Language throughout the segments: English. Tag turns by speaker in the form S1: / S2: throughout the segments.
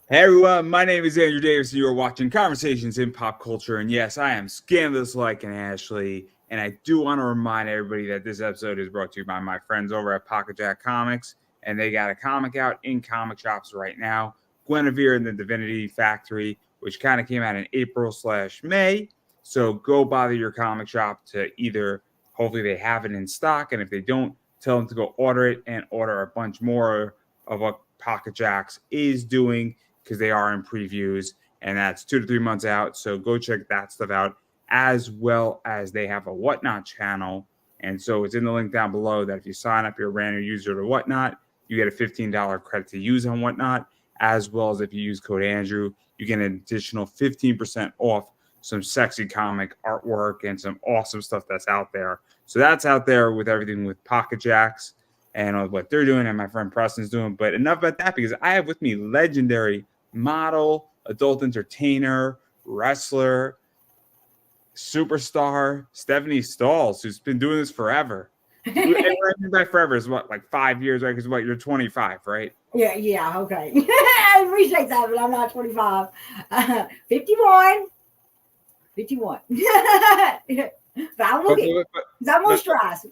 S1: Hey everyone, my name is Andrew Davis, and you are watching Conversations in Pop Culture. And yes, I am scandalous like an Ashley. And I do want to remind everybody that this episode is brought to you by my friends over at Pocket Jack Comics. And they got a comic out in comic shops right now, Guinevere and the Divinity Factory, which kind of came out in April/May. So go bother your comic shop to either, hopefully, they have it in stock. And if they don't, tell them to go order it and order a bunch more of what Pocket Jacks is doing because they are in previews, and that's 2 to 3 months out. So go check that stuff out, as well as they have a Whatnot channel. And so it's in the link down below that if you sign up, you're a brand new user to Whatnot, you get a $15 credit to use on Whatnot, as well as if you use code Andrew, you get an additional 15% off some sexy comic artwork and some awesome stuff that's out there. So that's out there with everything with Pocket Jacks and what they're doing and my friend Preston's doing. But enough about that, because I have with me legendary model, adult entertainer, wrestler, superstar, Stephanie Stalls, who's been doing this forever. And what I mean by forever is what, like 5 years, right? Because you're 25, right?
S2: Yeah, okay. I appreciate that, but I'm not 25. 51. 51. But I'm looking. I'm moisturized.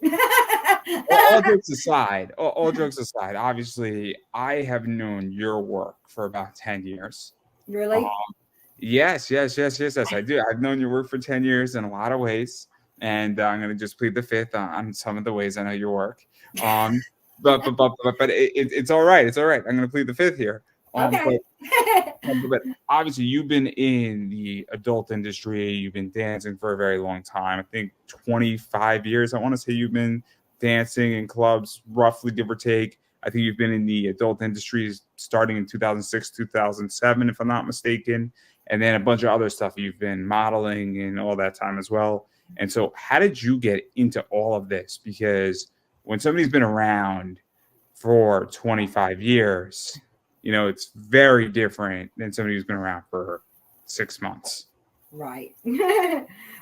S1: all jokes aside, obviously, I have known your work for about 10 years.
S2: Really?
S1: Yes, I do. I've known your work for 10 years in a lot of ways, and I'm going to just plead the fifth on some of the ways I know your work. But it's all right. It's all right. I'm going to plead the fifth here.
S2: Okay.
S1: But obviously, you've been in the adult industry. You've been dancing for a very long time. I think 25 years. I want to say you've been dancing in clubs, roughly, give or take. I think you've been in the adult industry starting in 2006, 2007, if I'm not mistaken. And then a bunch of other stuff. You've been modeling and all that time as well. And so how did you get into all of this? Because when somebody's been around for 25 years, it's very different than somebody who's been around for 6 months.
S2: Right.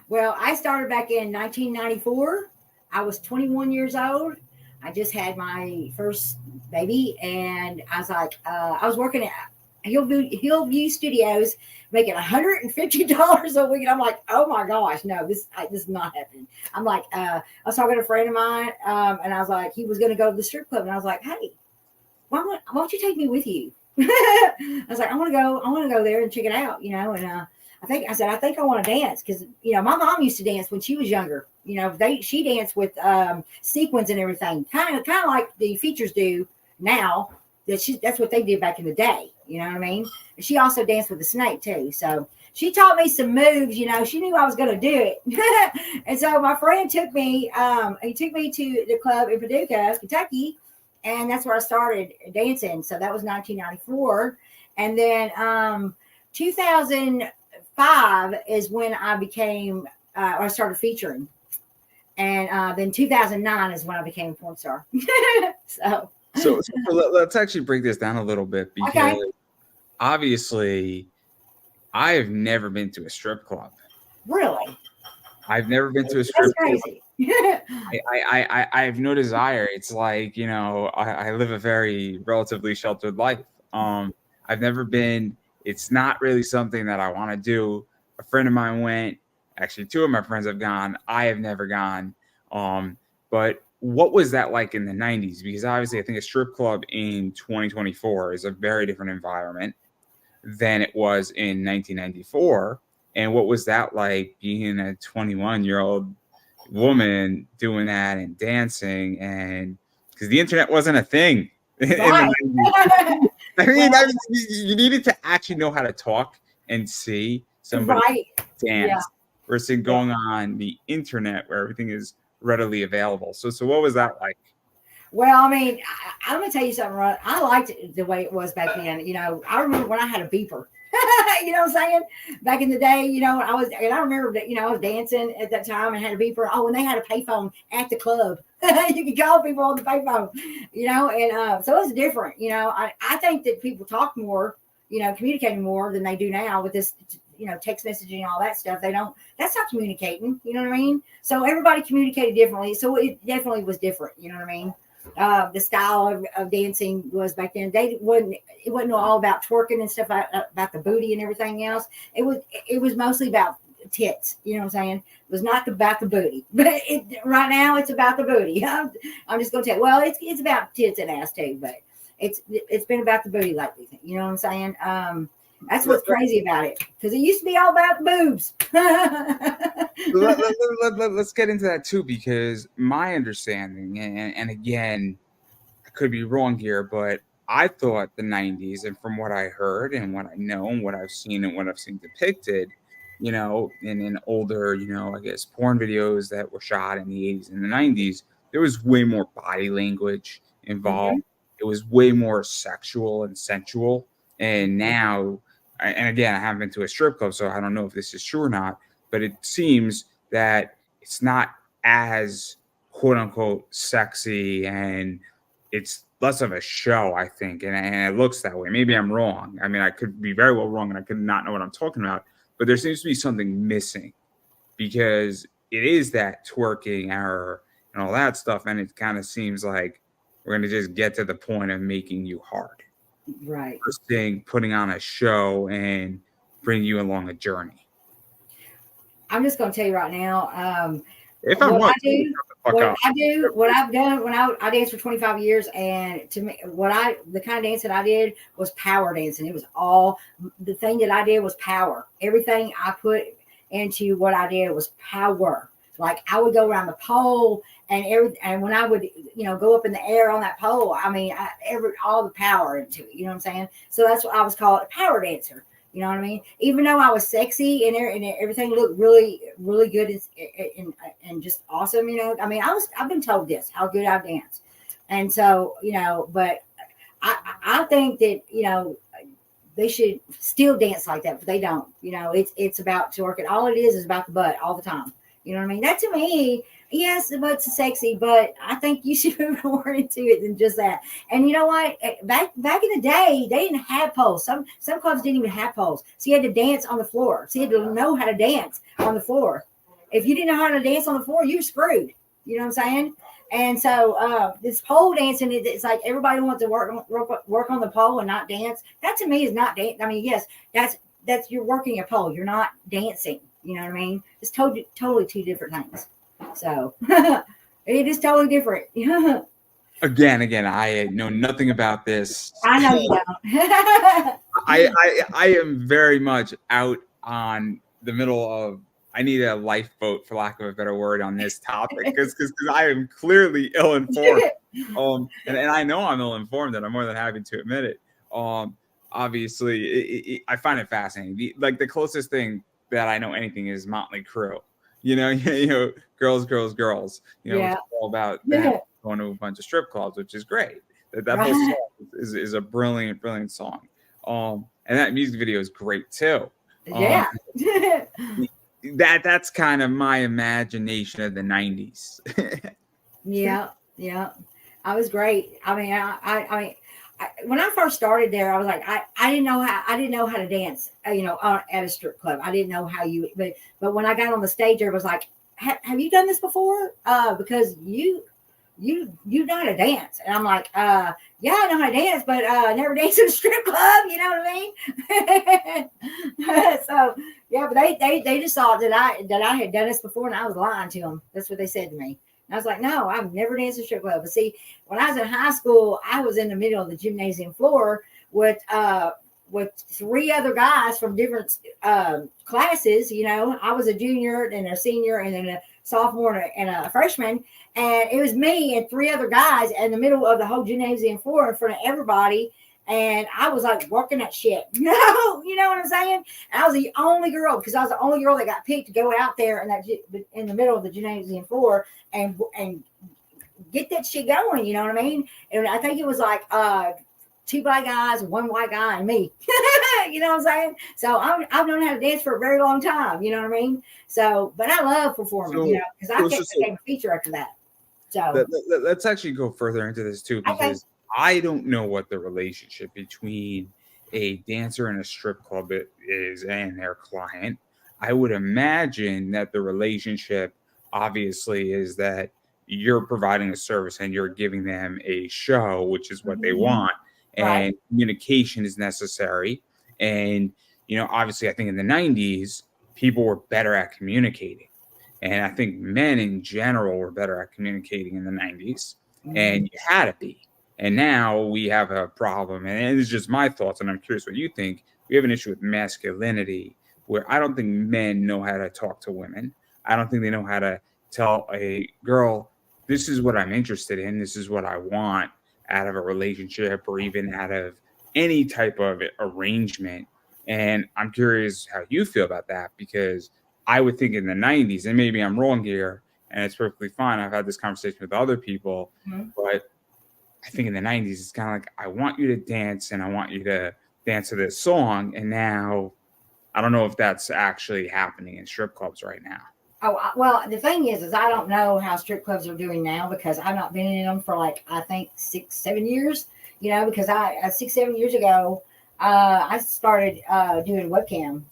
S2: Well, I started back in 1994. I was 21 years old. I just had my first baby, and I was like, I was working at Hillview Studios, making $150 a week, and I'm like, oh my gosh, no, this is not happening. I'm like, I was talking to a friend of mine, and I was like, he was going to go to the strip club, and I was like, hey, why don't you take me with you? I was like, I want to go there and check it out, and I think I want to dance because my mom used to dance when she was younger. She danced with sequins and everything, kind of like the features do now. That's what they did back in the day. You know what I mean? And she also danced with the snake too. So she taught me some moves. She knew I was going to do it. And so my friend took me. He took me to the club in Paducah, Kentucky, and that's where I started dancing. So that was 1994, and then 2005 is when I became. I started featuring, and then 2009 is when I became a porn star. So
S1: let's actually break this down a little bit, because obviously I have never been to a strip club.
S2: Really?
S1: I've never been to a strip club.
S2: Crazy.
S1: I have no desire. It's like, I live a very relatively sheltered life. I've never been. It's not really something that I want to do. A friend of mine went. Actually, two of my friends have gone. I have never gone. But what was that like in the 90s? Because obviously, I think a strip club in 2024 is a very different environment than it was in 1994. And what was that like being a 21-year-old woman doing that and dancing? And because the internet wasn't a thing.
S2: Right.
S1: You needed to actually know how to talk and see somebody dance versus going on the internet where everything is readily available. So what was that like?
S2: Well, I mean, I'm gonna tell you something. Right? I liked it the way it was back then. I remember when I had a beeper. You know what I'm saying? Back in the day, I remember that, I was dancing at that time and had a beeper. Oh, and they had a payphone at the club. You could call people on the payphone, and so it's different. I think that people talk more, communicating more than they do now with this, text messaging and all that stuff. That's not communicating. You know what I mean? So everybody communicated differently. So it definitely was different. You know what I mean? the style of dancing was back then. It wasn't all about twerking and stuff about the booty and everything else. It was mostly about tits. You know what I'm saying? It was not about the booty, but right now it's about the booty. I'm just gonna tell you. Well, it's about tits and ass too, but it's been about the booty lately. You know what I'm saying? That's what's crazy about it, because it used to be all about the boobs.
S1: Let's get into that too, because my understanding, and again, I could be wrong here, but I thought the 90s, and from what I heard and what I know and what I've seen depicted, in older, I guess porn videos that were shot in the 80s and the 90s, there was way more body language involved. It was way more sexual and sensual. And now, and again, I haven't been to a strip club, so I don't know if this is true or not, but it seems that it's not as quote unquote sexy, and it's less of a show, I think, and it looks that way. Maybe I'm wrong. I mean, I could be very well wrong, and I could not know what I'm talking about, but there seems to be something missing, because it is that twerking error and all that stuff, and it kind of seems like we're going to just get to the point of making you hard.
S2: Right.
S1: First thing, putting on a show and bring you along a journey.
S2: I'm just going to tell you right now,
S1: if I'm wrong,
S2: what I've done when I danced for 25 years, and to me, the kind of dance that I did was power dancing. It was all, the thing that I did was power. Everything I put into what I did was power. Like I would go around the pole, and when I would, go up in the air on that pole, I mean, all the power into it. You know what I'm saying? So that's what I was called, a power dancer. You know what I mean? Even though I was sexy and everything looked really, really good and just awesome, I mean, I've been told this, how good I dance. And so, but I think that, they should still dance like that, but they don't. It's about twerking. All it is about the butt all the time. You know what I mean? That to me, yes, the butt's sexy, but I think you should move more into it than just that. And you know what? Back in the day, they didn't have poles. Some clubs didn't even have poles. So you had to dance on the floor. So you had to know how to dance on the floor. If you didn't know how to dance on the floor, you were screwed. You know what I'm saying? And so this pole dancing, it's like everybody wants to work on the pole and not dance. That to me is not dance. I mean, yes, that's you're working a pole. You're not dancing. You know what I mean? It's totally two different things. So it is totally different.
S1: Again, I know nothing about this.
S2: I know you don't.
S1: I am very much out on the middle of, I need a lifeboat, for lack of a better word, on this topic, because I am clearly ill-informed. And I know I'm ill-informed, and I'm more than happy to admit it. Obviously, I find it fascinating. The closest thing that I know anything is Motley Crue. Girls.
S2: Yeah.
S1: It's all about that, going to a bunch of strip clubs, which is great. That whole song is a brilliant song. And that music video is great too.
S2: Yeah.
S1: That's kind of my imagination of the 90s.
S2: Yeah. I was great. I mean, I when I first started there, I was like, I didn't know how to dance, at a strip club. I didn't know how but when I got on the stage, there was like, have you done this before? Because you know how to dance. And I'm like, yeah, I know how to dance, but I never danced in a strip club. You know what I mean? So yeah, but they just thought that I had done this before, and I was lying to them. That's what they said to me. I was like, no, I've never danced in a strip club. But see, when I was in high school, I was in the middle of the gymnasium floor with three other guys from different classes. I was a junior and a senior and then a sophomore and a freshman. And it was me and three other guys in the middle of the whole gymnasium floor in front of everybody. And I was like working that shit. You know what I'm saying? And I was the only girl, because I was the only girl that got picked to go out there in the middle of the gymnasium floor and get that shit going. You know what I mean? And I think it was like two black guys, one white guy, and me. You know what I'm saying? So I've known how to dance for a very long time. You know what I mean? So, but I love performing. Because I became a feature after that. So
S1: let's actually go further into this too, because I don't know what the relationship between a dancer in a strip club is and their client. I would imagine that the relationship obviously is that, you're providing a service and you're giving them a show, which is what they want,
S2: Right.
S1: and communication is necessary. And obviously, I think in the 90s, people were better at communicating. And I think men in general were better at communicating in the 90s. And you had to be. And now we have a problem. And it's just my thoughts. And I'm curious what you think. We have an issue with masculinity where I don't think men know how to talk to women. I don't think they know how to tell a girl, this is what I'm interested in. This is what I want out of a relationship or even out of any type of arrangement. And I'm curious how you feel about that, because I would think in the 90s, and maybe I'm wrong here, and it's perfectly fine. I've had this conversation with other people, but I think in the 90s, it's kind of like, I want you to dance and I want you to dance to this song. And now I don't know if that's actually happening in strip clubs right now.
S2: Oh, well, the thing is I don't know how strip clubs are doing now, because I've not been in them for like, I think 6-7 years, because 6-7 years ago, I started doing webcam,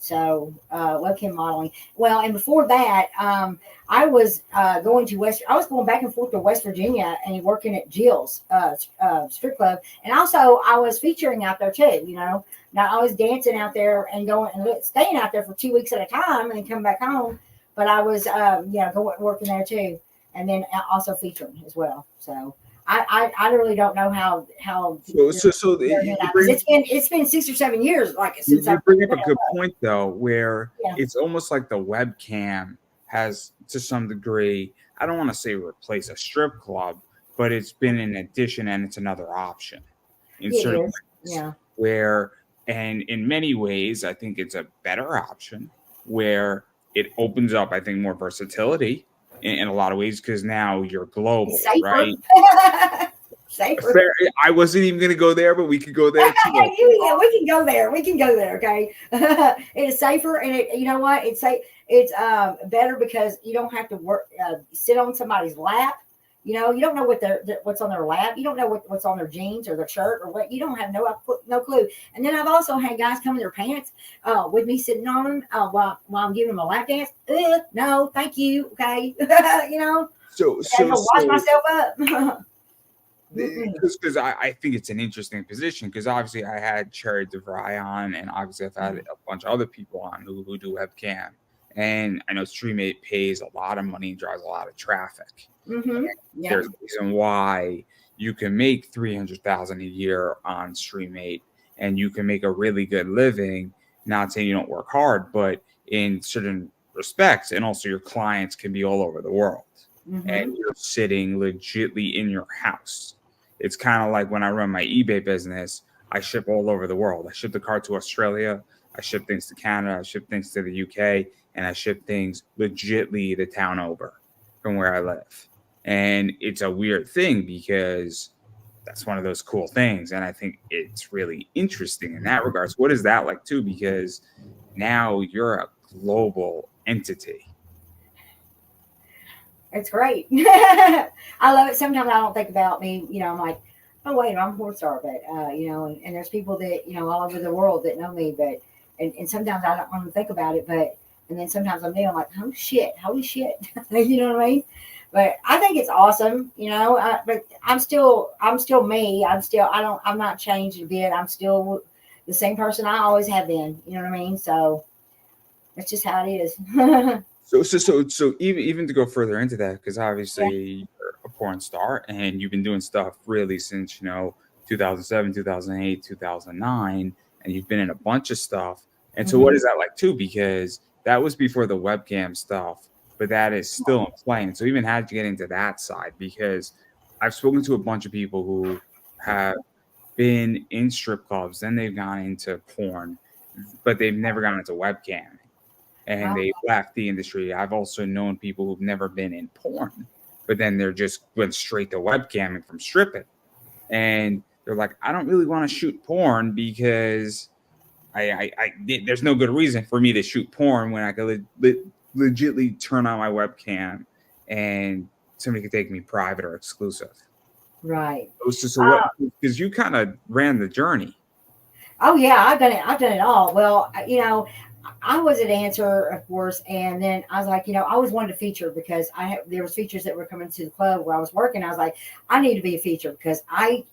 S2: webcam modeling. Well, and before that, I was going back and forth to West Virginia and working at Jill's strip club, and also I was featuring out there too. Now I was dancing out there and going and staying out there for 2 weeks at a time, and then coming back home. But I was going working there too, and then also featuring as well. So. I really don't know how it's been 6 or 7 years since
S1: you bring up a good point though, where it's almost like the webcam has to some degree, I don't want to say replace a strip club, but it's been an addition and it's another option in certain ways.
S2: Yeah.
S1: Where, and in many ways, I think it's a better option where it opens up, I think, more versatility in a lot of ways, because now you're global, right?
S2: Safer.
S1: Fair. I wasn't even going to go there, but we could go there too.
S2: We can go there. We can go there. Okay. It is safer, and you know what? It's better because you don't have to sit on somebody's lap. You don't know what's on their lap. You don't know what's on their jeans or their shirt or what. You don't have no clue. And then I've also had guys come in their pants with me sitting on them while I'm giving them a lap dance. No, thank you. Okay.
S1: So
S2: wash myself up.
S1: Because I think it's an interesting position, because obviously I had Cherry DeVry on, and obviously I've had a bunch of other people on who do webcam, and I know StreamMate pays a lot of money and drives a lot of traffic. There's a reason why you can make $300,000 a year on StreamMate, and you can make a really good living. Not saying you don't work hard, but in certain respects, and also your clients can be all over the world, and you're sitting legitly in your house. It's kind of like when I run my eBay business, I ship all over the world. I ship the car to Australia, I ship things to Canada, I ship things to the UK, and I ship things legitly the town over from where I live. And it's a weird thing, because that's one of those cool things. And I think it's really interesting in that regards. What is that like too? Because now you're a global entity.
S2: It's great. I love it. Sometimes I don't think about me, I'm like, oh wait, I'm a porn star, but and there's people that, all over the world that know me, but and sometimes I don't want to think about it, and then sometimes I'm like, holy shit. You know what I mean? But I think it's awesome, but I'm still me. I'm not changed a bit. I'm still the same person I always have been, you know what I mean? So that's just how it is.
S1: So even to go further into that, because obviously you're a porn star and you've been doing stuff really since 2007, 2008, 2009, and you've been in a bunch of stuff. And so what is that like too? Because that was before the webcam stuff, but that is still in play. And so even how did you get into that side? Because I've spoken to a bunch of people who have been in strip clubs, then they've gone into porn, but they've never gone into webcam. And they left the industry. I've also known people who've never been in porn, but then they're just went straight to webcamming from stripping. And they're like, I don't really want to shoot porn because there's no good reason for me to shoot porn when I could legitly turn on my webcam and somebody could take me private or exclusive.
S2: Right.
S1: So what? Because you kind of ran the journey.
S2: Oh yeah, I've done it all. Well, I was a dancer, of course, and then I was like, I always wanted a feature because there was features that were coming to the club where I was working. I was like, I need to be a feature because I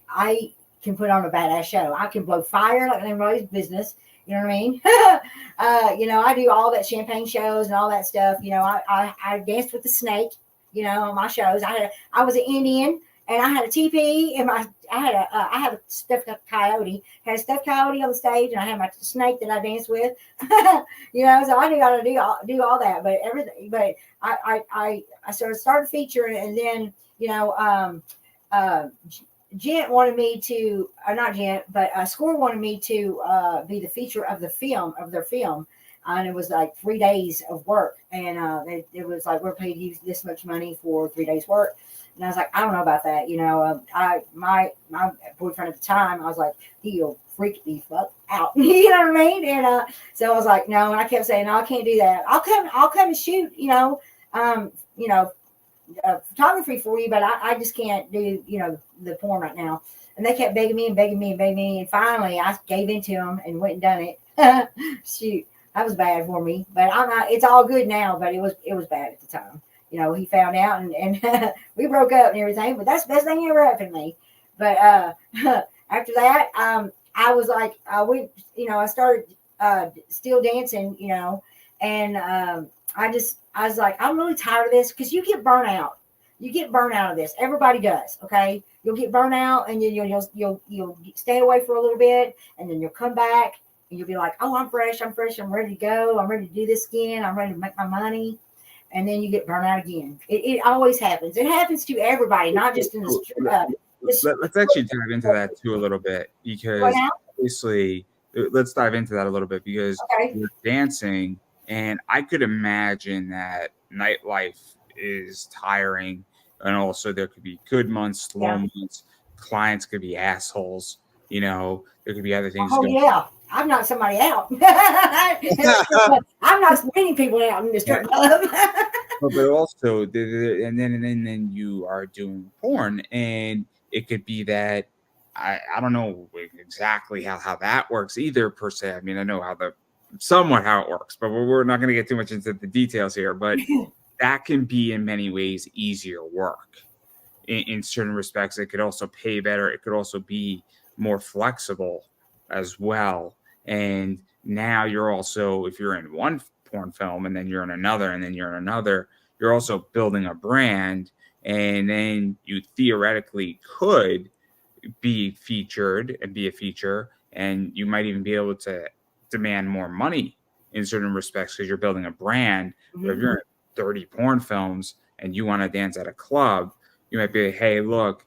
S2: can put on a badass show. I can blow fire like anybody's business. You know what I mean? I do all that champagne shows and all that stuff. I danced with the snake. On my shows, I was an Indian. And I had a teepee, and I had a stuffed coyote. Had a stuffed coyote on the stage, and I had my snake that I danced with. So I knew how to do all that. But everything, but I sort of started featuring, and then Gent wanted me to, or not Gent, but Score wanted me to be the feature of their film. And it was like 3 days of work, and it was like, we're paid you this much money for 3 days work. And I was like, I don't know about that. My boyfriend at the time, I was like, he'll freak the fuck out. You know what I mean? And so I was like, no. And I kept saying, no, I can't do that. I'll come and shoot, photography for you, but I just can't do, the porn right now. And they kept begging me. And finally I gave in to them and went and done it. Shoot, that was bad for me, but it's all good now, but it was bad at the time. He found out and we broke up and everything, but that's the best thing ever happened to me. But after that, I was like, I started still dancing, and I was like, I'm really tired of this, because you get burnt out. You get burnt out of this. Everybody does. Okay. You'll get burnt out, and then you'll stay away for a little bit, and then you'll come back and you'll be like, oh, I'm fresh. I'm ready to go. I'm ready to do this again. I'm ready to make my money. And then you get burnt out again. It always happens. It happens to everybody, not just in the
S1: Let's actually dive into that too a little bit, because obviously, let's dive into that a little bit, because you're dancing, and I could imagine that nightlife is tiring, and also there could be good months, slow months. Clients could be assholes. There could be other things.
S2: Oh yeah, I'm not somebody out. I'm not splitting people out in the strip club.
S1: But also, and then you are doing porn, and it could be that I don't know exactly how that works either, per se. I mean, I know somewhat how it works, but we're not going to get too much into the details here. But that can be in many ways easier work. In certain respects, it could also pay better. It could also be more flexible as well. And now you're also, if you're in one porn film and then you're in another and then you're in another, you're also building a brand, and then you theoretically could be featured and be a feature, and you might even be able to demand more money in certain respects because you're building a brand. But if you're in 30 porn films and you want to dance at a club, you might be like, hey, look,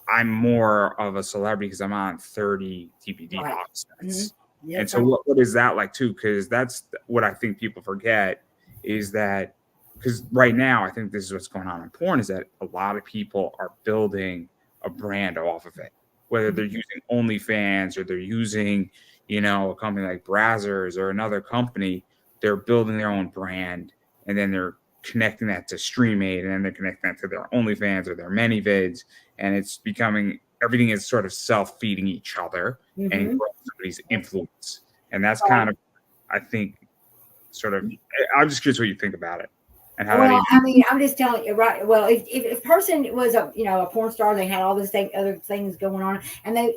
S1: I'm more of a celebrity because I'm on 30 TPD box sets. Yes, and so what is that like too? Because that's what I think people forget, is that, because right now I think this is what's going on in porn, is that a lot of people are building a brand off of it, whether they're using OnlyFans or they're using, a company like Brazzers or another company. They're building their own brand, and then they're connecting that to StreamAid, and then they're connecting that to their OnlyFans or their ManyVids, and it's becoming, everything is sort of self-feeding each other and growing somebody's influence. And that's kind of, I think, sort of, I'm just curious what you think about it. And how
S2: I'm just telling you, right? Well, if a person was a porn star, they had all this other things going on, and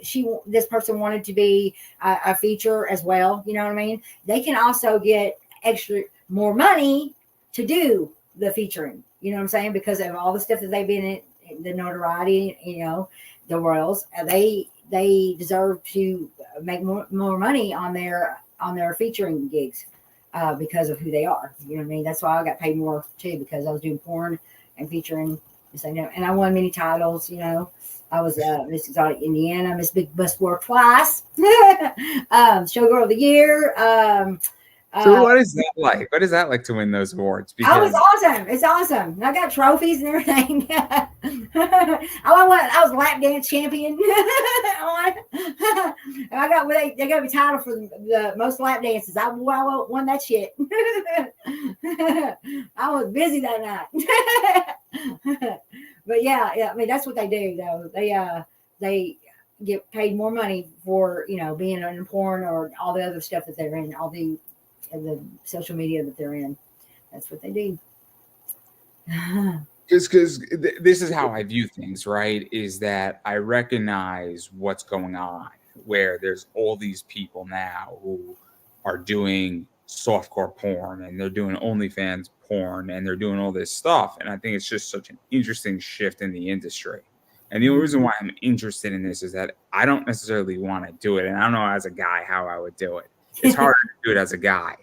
S2: this person wanted to be a feature as well. You know what I mean? They can also get more money to do the featuring. You know what I'm saying? Because of all the stuff that they've been in, the notoriety, the royals, they deserve to make more money on their featuring gigs. Because of who they are. You know what I mean? That's why I got paid more too, because I was doing porn and featuring. And I won many titles, I was Miss Exotic Indiana, Miss Big Bust World twice, Showgirl of the Year.
S1: So what is that like? What is that like to win those awards?
S2: Because it's awesome. It's awesome. I got trophies and everything. I was lap dance champion. They got me title for the most lap dances. I won that shit. I was busy that night. But yeah, I mean, that's what they do though. They get paid more money for being in porn or all the other stuff that they're in, all the the social media that they're in. That's what they do.
S1: Because this is how I view things, right? Is that I recognize what's going on, where there's all these people now who are doing softcore porn and they're doing OnlyFans porn and they're doing all this stuff. And I think it's just such an interesting shift in the industry. And the only reason why I'm interested in this is that I don't necessarily want to do it. And I don't know as a guy how I would do it. It's harder to do it as a guy,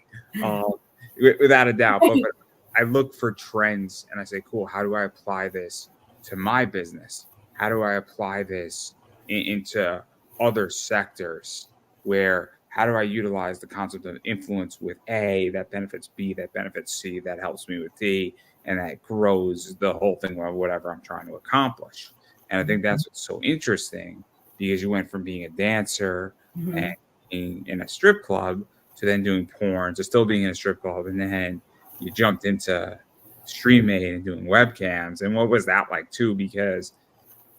S1: without a doubt. But I look for trends and I say, cool, how do I apply this to my business? How do I apply this into other sectors where how do I utilize the concept of influence with A that benefits B, that benefits C, that helps me with D, and that grows the whole thing of whatever I'm trying to accomplish. And I think that's what's so interesting, because you went from being a dancer and being in a strip club to then doing porn to still being in a strip club, and then you jumped into StreamMate and doing webcams. And what was that like too? Because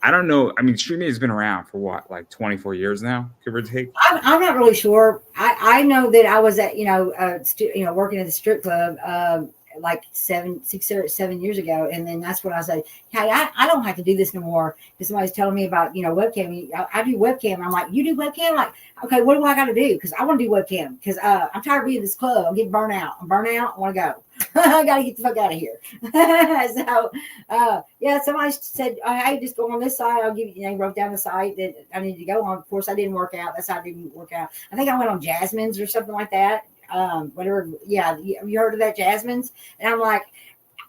S1: I don't know. I mean, StreamMate has been around for what, like 24 years now, give or take?
S2: I'm not really sure. I know that I was at, working at the strip club like 7 years ago. And then that's when I said, hey, I don't have to do this no more. Because somebody's telling me about, webcam. I do webcam. I'm like, you do webcam? Like, okay, what do I got to do? Because I want to do webcam. Because I'm tired of being in this club. I'm getting burnt out. I'm burnt out. I want to go. I got to get the fuck out of here. So, somebody said, hey, just go on this side. I'll give you, they wrote down the site that I needed to go on. Of course, I didn't work out. That side didn't work out. I think I went on Jasmine's or something like that. Whatever. Yeah. You heard of that, Jasmine's? And I'm like,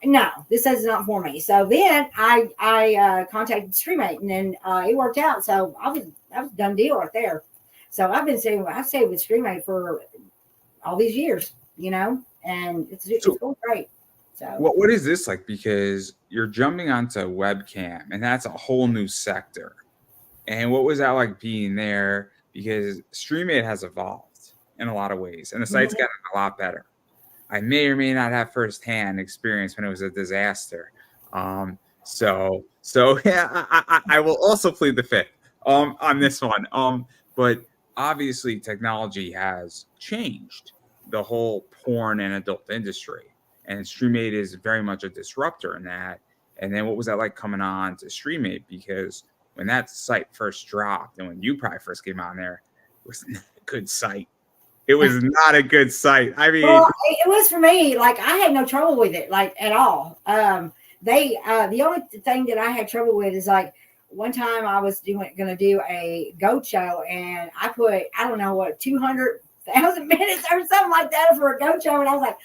S2: no, this is not for me. So then I contacted StreamMate, and then it worked out. So that was a done deal right there. So I've stayed with StreamMate for all these years, and it's going great. So
S1: what is this like? Because you're jumping onto webcam, and that's a whole new sector. And what was that like being there? Because StreamMate has evolved in a lot of ways, and the site's gotten a lot better. I may or may not have firsthand experience when it was a disaster. So yeah, I will also plead the fifth on this one. But obviously technology has changed the whole porn and adult industry, and StreamMate is very much a disruptor in that. And then what was that like coming on to StreamMate? Because when that site first dropped, and when you probably first came on there, it was not a good site. It was not a good site. I mean,
S2: well, it was for me. Like, I had no trouble with it, like, at all. The only thing that I had trouble with is, like, one time I was going to do a goat show, and I put, I don't know what, 200,000 minutes or something like that for a goat show. And I was like,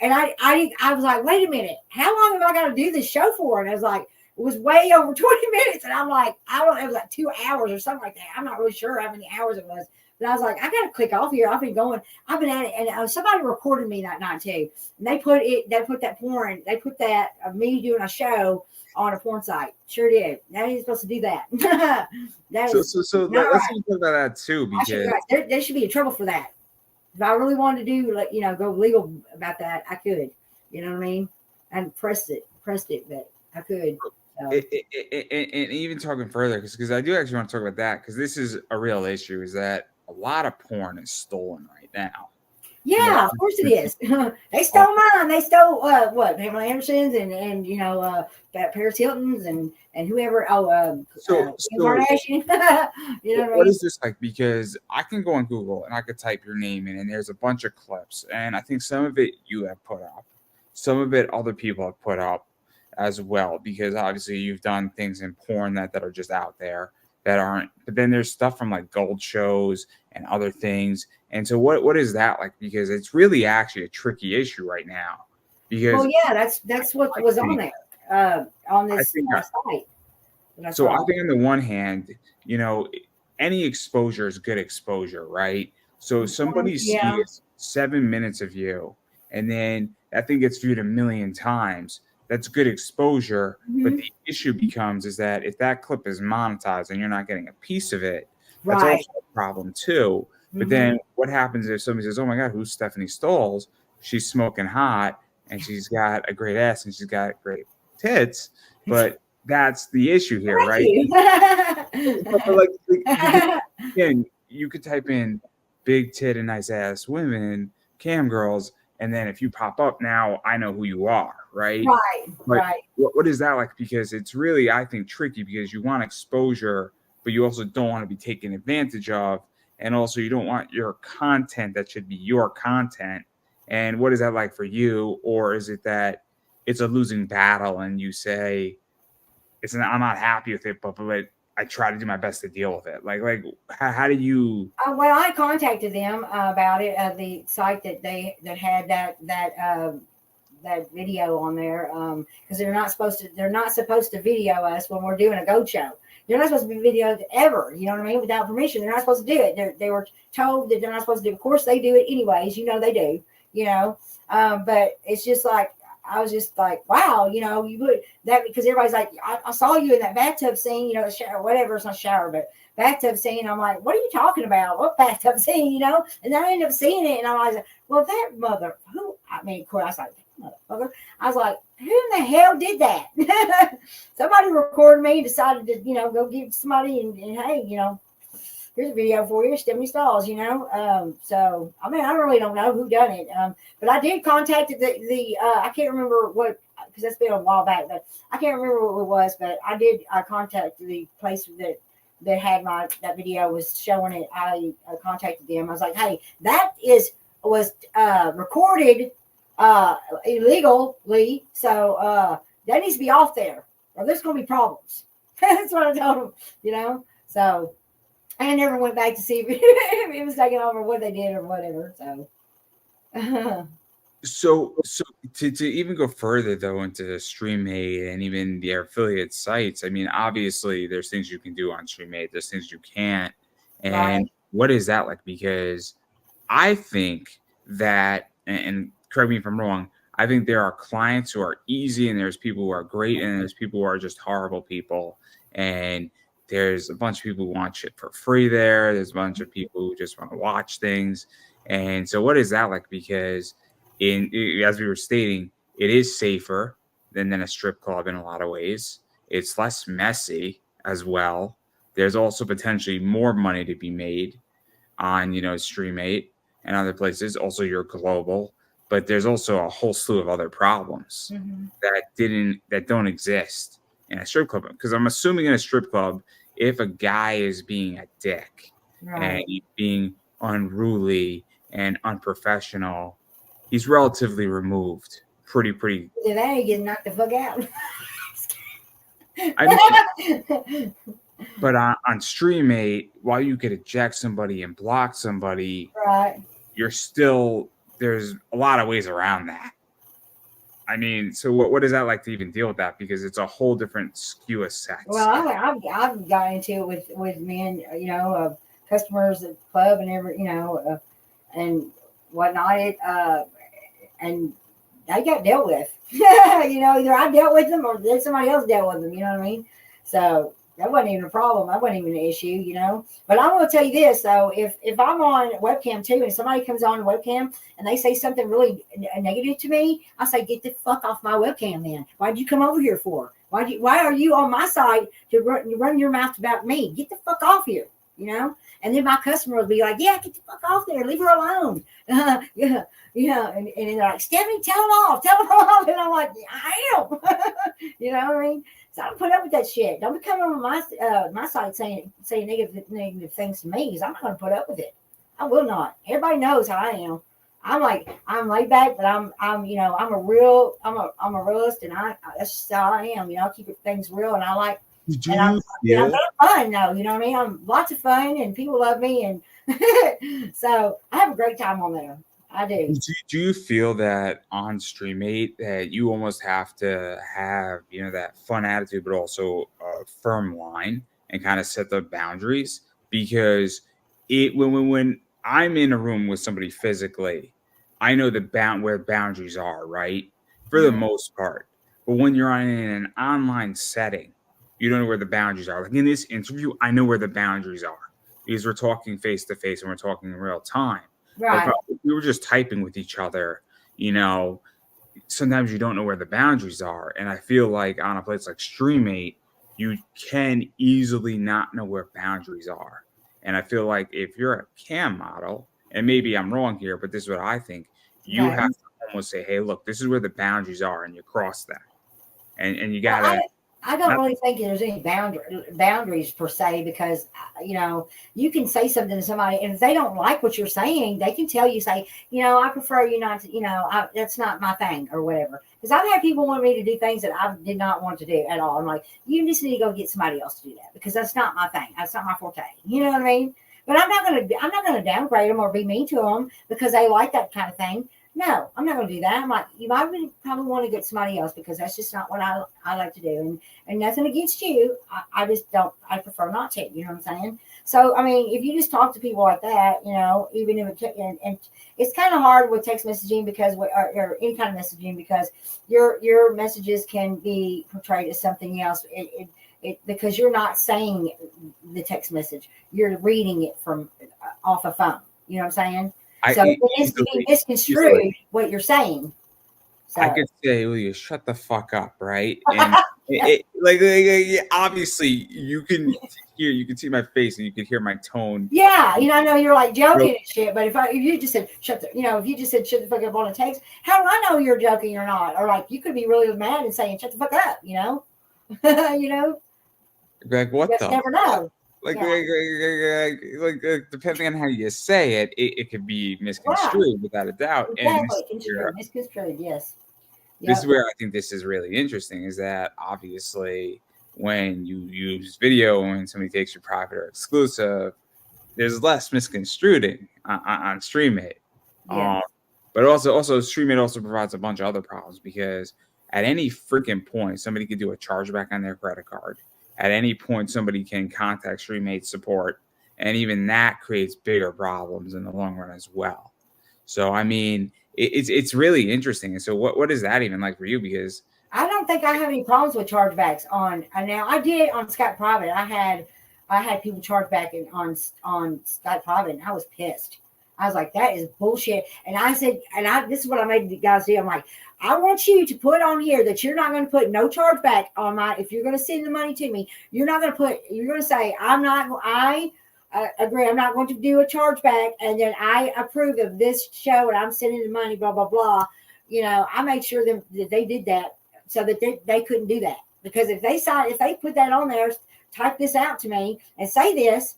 S2: I was like, wait a minute, how long have I got to do this show for? And I was like, it was way over 20 minutes. And I'm like, it was like 2 hours or something like that. I'm not really sure how many hours it was. But I was like, I got to click off here. I've been at it. And somebody recorded me that night too. And they put that me doing a show on a porn site. Sure did. Now you're supposed to do that.
S1: Let's talk about that too, because
S2: they should be in trouble for that. If I really wanted to do, go legal about that, I could. You know what I mean? I pressed it, but I could. So.
S1: And even talking further, because I do actually want to talk about that, because this is a real issue, is that a lot of porn is stolen right now.
S2: Yeah, of course it is. They stole mine. They stole Pamela Anderson's and Paris Hilton's and whoever. Kardashian.
S1: What is this like? Because I can go on Google and I could type your name in, and there's a bunch of clips, and I think some of it you have put up, some of it other people have put up as well. Because obviously you've done things in porn that are just out there that aren't. But then there's stuff from like gold shows and other things. And so what is that like? Because it's really actually a tricky issue right now. Because
S2: that's what was on there on this site.
S1: So I think on the one hand, any exposure is good exposure, right? So if somebody sees 7 minutes of you, and then that thing gets viewed 1 million times, that's good exposure. But the issue becomes is that if that clip is monetized and you're not getting a piece of it, that's also a problem too. But then what happens if somebody says, oh my God, who's Stephanie Stolz? She's smoking hot and she's got a great ass and she's got great tits. But that's the issue here, right? Again, you could type in big tit and nice ass women cam girls, and then if you pop up now, I know who you are, right?
S2: Right,
S1: But
S2: right.
S1: what is that like? Because it's really, I think, tricky because you want exposure, but you also don't want to be taken advantage of. And also you don't want your content that should be your content. And what is that like for you? Or is it that it's a losing battle and you say, I'm not happy with it, but I try to do my best to deal with it. Like how do you?
S2: Well, I contacted them about it. The site that had that video on there, because they're not supposed to video us when we're doing a goat show. They're not supposed to be videoed ever. You know what I mean? Without permission, they're not supposed to do it. They were told that they're not supposed to do it. Of course, they do it anyways. You know they do. You know, but it's just like. I was just like, wow, you know, you would that because everybody's like, I saw you in that bathtub scene, you know, the shower, whatever, it's not shower, but bathtub scene. I'm like, what are you talking about? What bathtub scene, you know? And then I ended up seeing it, and I was like, well, that mother, who? I mean, of course, I was like, motherfucker. I was like, who in the hell did that? Somebody recorded me, decided to, you know, go get somebody, and hey, you know, here's a video for you, Stephanie Stalls, you know. So I mean, I really don't know who done it. But I did contact the I can't remember what, because that's been a while back, but I can't remember what it was. But I contact the place that had that video was showing it. I contacted them. I was like, hey, that was recorded illegally, so that needs to be off there, or there's going to be problems. That's what I told them, you know. So. I never went back to see if it was taken over, what they did or whatever.
S1: So to even go further though into StreamMate and even the affiliate sites, I mean, obviously there's things you can do on StreamMate, there's things you can't. And
S2: Right.
S1: what is that like? Because I think that, and correct me if I'm wrong, I think there are clients who are easy and there's people who are great and there's people who are just horrible people. And there's a bunch of people who want shit for free there. There's a bunch of people who just want to watch things. And so what is that like? Because as we were stating, it is safer than a strip club in a lot of ways. It's less messy as well. There's also potentially more money to be made on, StreamMate and other places. Also, you're global, but there's also a whole slew of other problems
S2: Mm-hmm.
S1: that don't exist in a strip club. Because I'm assuming in a strip club, if a guy is being a dick and
S2: Right.
S1: being unruly and unprofessional, he's relatively removed. Pretty.
S2: If that ain't getting knocked the fuck out.
S1: I mean, but on StreamMate, while you could eject somebody and block somebody,
S2: Right.
S1: there's a lot of ways around that. I mean, so what is that like to even deal with that? Because it's a whole different skew of sex.
S2: Well, I've got into it with men, you know, customers at the club and and whatnot. And they got dealt with. You know, either I dealt with them or then somebody else dealt with them. You know what I mean? So that wasn't even a problem. That wasn't even an issue, you know. But I'm going to tell you this though: if I'm on webcam too, and somebody comes on webcam and they say something really negative to me, I say, get the fuck off my webcam. Then why'd you come over here for? Why are you on my side to run your mouth about me? Get the fuck off here, you know. And then my customer will be like, yeah, get the fuck off there, leave her alone. Yeah, and they're like, Stephanie, tell them off. And I'm like, I am. You know what I mean? So I don't put up with that shit. Don't be coming on my side saying negative things to me, because I'm not going to put up with it. I will not. Everybody knows how I am. I'm laid back, but I'm a realist, and that's just how I am. You know, I keep things real, and I like. I'm fun though, you know what I mean? I'm lots of fun and people love me, and so I have a great time on there. I do.
S1: Do you feel that on StreamMate that you almost have to have, that fun attitude, but also a firm line and kind of set the boundaries? Because when I'm in a room with somebody physically, I know where boundaries are, right? For the most part. But when you're in an online setting, you don't know where the boundaries are. Like in this interview, I know where the boundaries are because we're talking face to face and we're talking in real time.
S2: Right.
S1: But if we were just typing with each other, sometimes you don't know where the boundaries are. And I feel like on a place like StreamMate, you can easily not know where boundaries are. And I feel like if you're a cam model, and maybe I'm wrong here, but this is what I think, You
S2: Okay.
S1: have to almost say, hey, look, this is where the boundaries are, and you cross that. And you
S2: Well,
S1: gotta
S2: I don't
S1: not
S2: really think there's any boundaries per se because you can say something to somebody, and if they don't like what you're saying, they can tell you, say, I prefer you not to, that's not my thing or whatever. Because I've had people want me to do things that I did not want to do at all. I'm like, you just need to go get somebody else to do that because that's not my thing. That's not my forte. You know what I mean? But I'm not gonna downgrade them or be mean to them because they like that kind of thing. No, I'm not going to do that. I'm like, you might really probably want to get somebody else because that's just not what I like to do. And nothing against you. I just don't, I prefer not to, you know what I'm saying? So, I mean, if you just talk to people like that, even if and it's kind of hard with text messaging because, or any kind of messaging because your messages can be portrayed as something else. Because you're not saying the text message, you're reading it from off a phone. You know what I'm saying? So it is being misconstrued what you're saying. So.
S1: I could say, "Will you shut the fuck up?" Right? And obviously, you can see my face, and you can hear my tone.
S2: Yeah, I know you're like joking and shit. But if you just said if you just said shut the fuck up on a text, how do I know you're joking or not? Or like you could be really mad and saying shut the fuck up.
S1: Like what
S2: you
S1: the?
S2: Never know.
S1: Like depending on how you say it, it could be misconstrued without a doubt.
S2: Exactly,
S1: And
S2: misconstrued. Yes.
S1: This is where I think this is really interesting. Is that obviously when you use video, when somebody takes your private or exclusive, there's less misconstruing on StreamMate.
S2: Yeah.
S1: But also StreamMate also provides a bunch of other problems because at any freaking point, somebody could do a chargeback on their credit card. At any point, somebody can contact StreamMate support, and even that creates bigger problems in the long run as well. So, I mean, it's really interesting. And so, what is that even like for you? Because
S2: I don't think I have any problems with chargebacks on. Now I did on Skype Private. I had people charge back on Skype Private, and I was pissed. I was like, that is bullshit. And I said, this is what I made the guys do. I'm like, I want you to put on here that you're not going to put no chargeback on if you're going to send the money to me, you're not going to you're going to say, I agree, I'm not going to do a chargeback. And then I approve of this show and I'm sending the money, blah, blah, blah. I made sure that they did that so that they couldn't do that. Because if they put that on there, type this out to me and say this,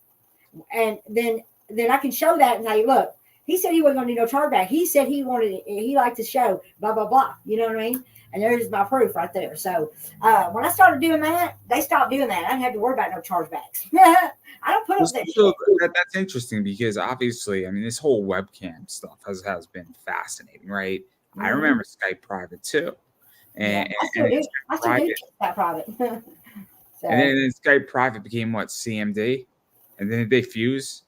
S2: and then I can show that and say, look, he said he wasn't going to do no chargeback. He said he liked the show, blah, blah, blah. You know what I mean? And there's my proof right there. So when I started doing that, they stopped doing that. I didn't have to worry about no chargebacks. I don't put up that shit.
S1: That's interesting because obviously, I mean, this whole webcam stuff has been fascinating, right? Mm-hmm. I remember Skype Private too. And
S2: I still do Skype Private.
S1: So. And then Skype Private became what, CMD? And then they fuse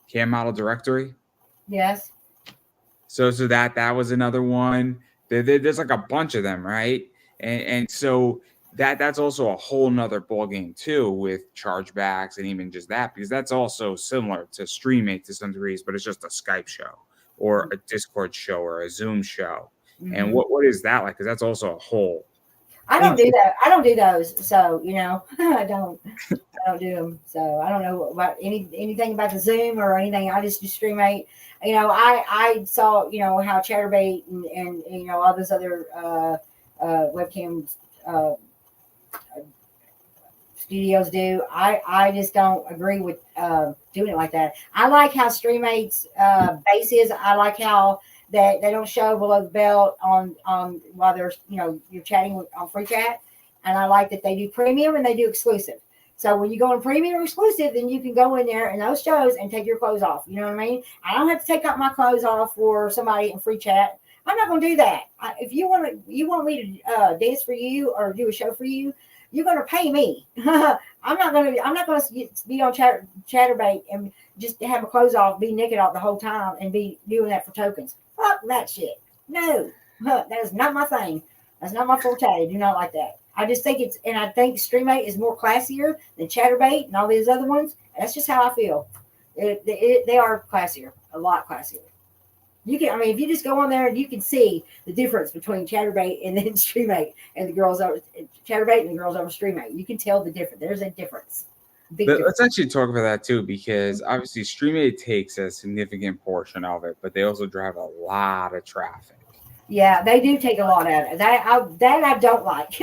S1: Cam Model Directory.
S2: Yes.
S1: So that was another one. There's like a bunch of them, right? And so that's also a whole nother ballgame too with chargebacks and even just that, because that's also similar to StreamMate to some degrees, but it's just a Skype show or a Discord show or a Zoom show. Mm-hmm. And what is that like? Because that's also a whole.
S2: I don't do that. I don't do those. So, I don't do them. So I don't know about anything about the Zoom or anything. I just do StreamMate. I saw, how Chatterbait and all those other webcam studios do. I just don't agree with doing it like that. I like how StreamMate's base is. I like how that they don't show below the belt on while there's you're chatting on free chat, and I like that they do premium and they do exclusive. So when you go in premium or exclusive, then you can go in there in those shows and take your clothes off. You know what I mean? I don't have to take out my clothes off for somebody in free chat. I'm not going to do that. If you want me to dance for you or do a show for you, you're going to pay me. I'm not going to be on Chatterbait and just have my clothes off, be naked all the whole time, and be doing that for tokens. Fuck that shit. No, that is not my thing. That's not my forte. I do not like that. I just think I think StreamMate is more classier than Chatterbait and all these other ones. That's just how I feel. They are classier, a lot classier. If you just go on there and you can see the difference between Chatterbait and then StreamMate and the girls over Chatterbait and the girls over StreamMate. You can tell the difference. There's a difference. Big difference.
S1: Let's actually talk about that too, because obviously StreamAid takes a significant portion of it, but they also drive a lot of traffic.
S2: Yeah, they do take a lot out of it. That I don't like.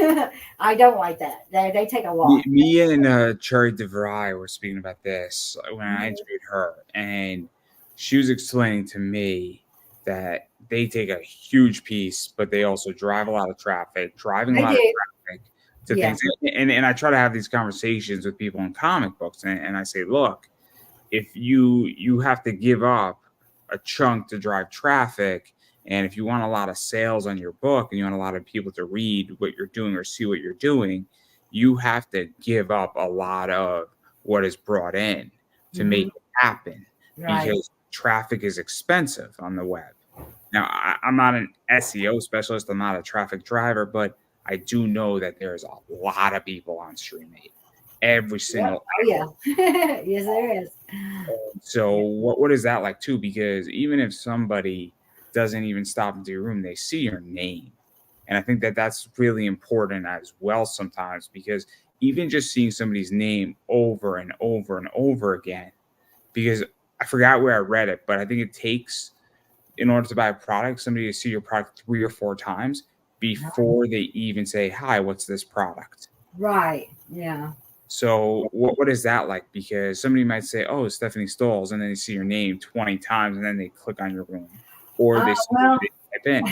S2: I don't like that. They take a lot.
S1: Me and Cherry DeVry were speaking about this when I
S2: Mhm.
S1: interviewed her, and she was explaining to me that they take a huge piece, but they also drive a lot of traffic, driving a
S2: They
S1: lot of
S2: do.
S1: traffic to
S2: Yeah.
S1: things. And I try to have these conversations with people in comic books, and I say, look, if you have to give up a chunk to drive traffic, and if you want a lot of sales on your book and you want a lot of people to read what you're doing or see what you're doing, you have to give up a lot of what is brought in to make
S2: Hmm.
S1: it happen,
S2: Right.
S1: because traffic is expensive on the web. Now, I'm not an SEO specialist, I'm not a traffic driver, but I do know that there's a lot of people on StreamAid every
S2: Yep.
S1: single.
S2: Oh yeah. Yes, there is.
S1: So
S2: Yeah.
S1: what is that like too? Because even if somebody doesn't even stop into your room, they see your name. And I think that that's really important as well sometimes, because even just seeing somebody's name over and over and over again, because I forgot where I read it, but I think it takes, in order to buy a product, somebody to see your product 3 or 4 times before they even say, "Hi, what's this product?"
S2: Right. Yeah.
S1: So what is that like? Because somebody might say, "Oh, Stephanie Stolls," and then they see your name 20 times, and then they click on your room, or
S2: Well,
S1: they type in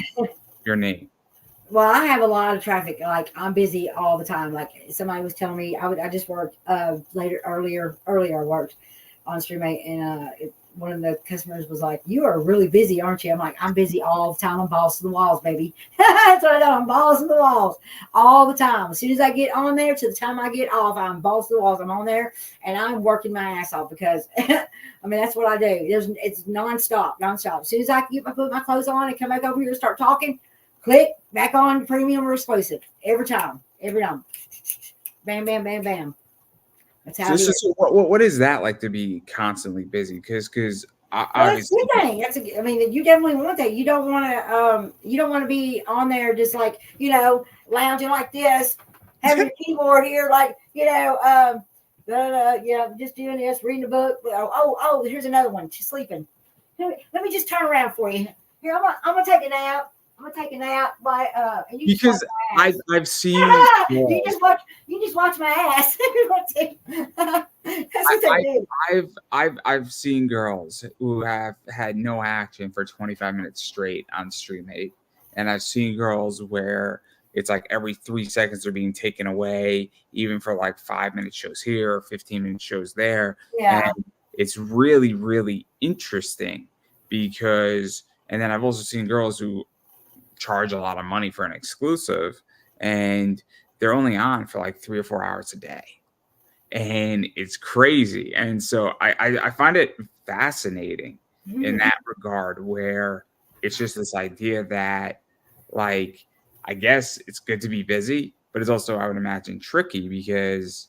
S1: your name.
S2: well, I have a lot of traffic. Like I'm busy all the time. Like somebody was telling me, I just worked earlier. I worked on StreamMate, and one of the customers was like, "You are really busy, aren't you?" I'm like, "I'm busy all the time. I'm balls to the walls, baby." That's what I do. I'm balls to the walls all the time. As soon as I get on there to the time I get off, I'm balls to the walls. I'm on there and I'm working my ass off because I mean that's what I do. It's nonstop, nonstop. As soon as I put my clothes on and come back over here and start talking, click back on premium or exclusive every time, every time. Bam, bam, bam, bam. That's how it is.
S1: So what is that like to be constantly busy? Because
S2: Well, that's a
S1: obviously,
S2: good thing. I mean, you definitely want that. You don't want to be on there just like, lounging like this, having your keyboard here, like, just doing this, reading a book. Here's another one. She's sleeping. Let me just turn around for you. Here, I'm gonna take a nap. I'm gonna take a nap. And you just watch
S1: because
S2: my ass.
S1: I've seen
S2: you
S1: girls.
S2: just watch. You just watch my ass. That's what they
S1: I,
S2: do.
S1: I've seen girls who have had no action for 25 minutes straight on StreamMate, and I've seen girls where it's like every 3 seconds they're being taken away, even for like 5 minute shows here or 15-minute shows there, and
S2: Yeah.
S1: it's really really interesting because. And then I've also seen girls who charge a lot of money for an exclusive, and they're only on for like 3 or 4 hours a day, and it's crazy. And so I find it fascinating in that regard, where it's just this idea that, like, I guess it's good to be busy, but it's also, I would imagine, tricky, because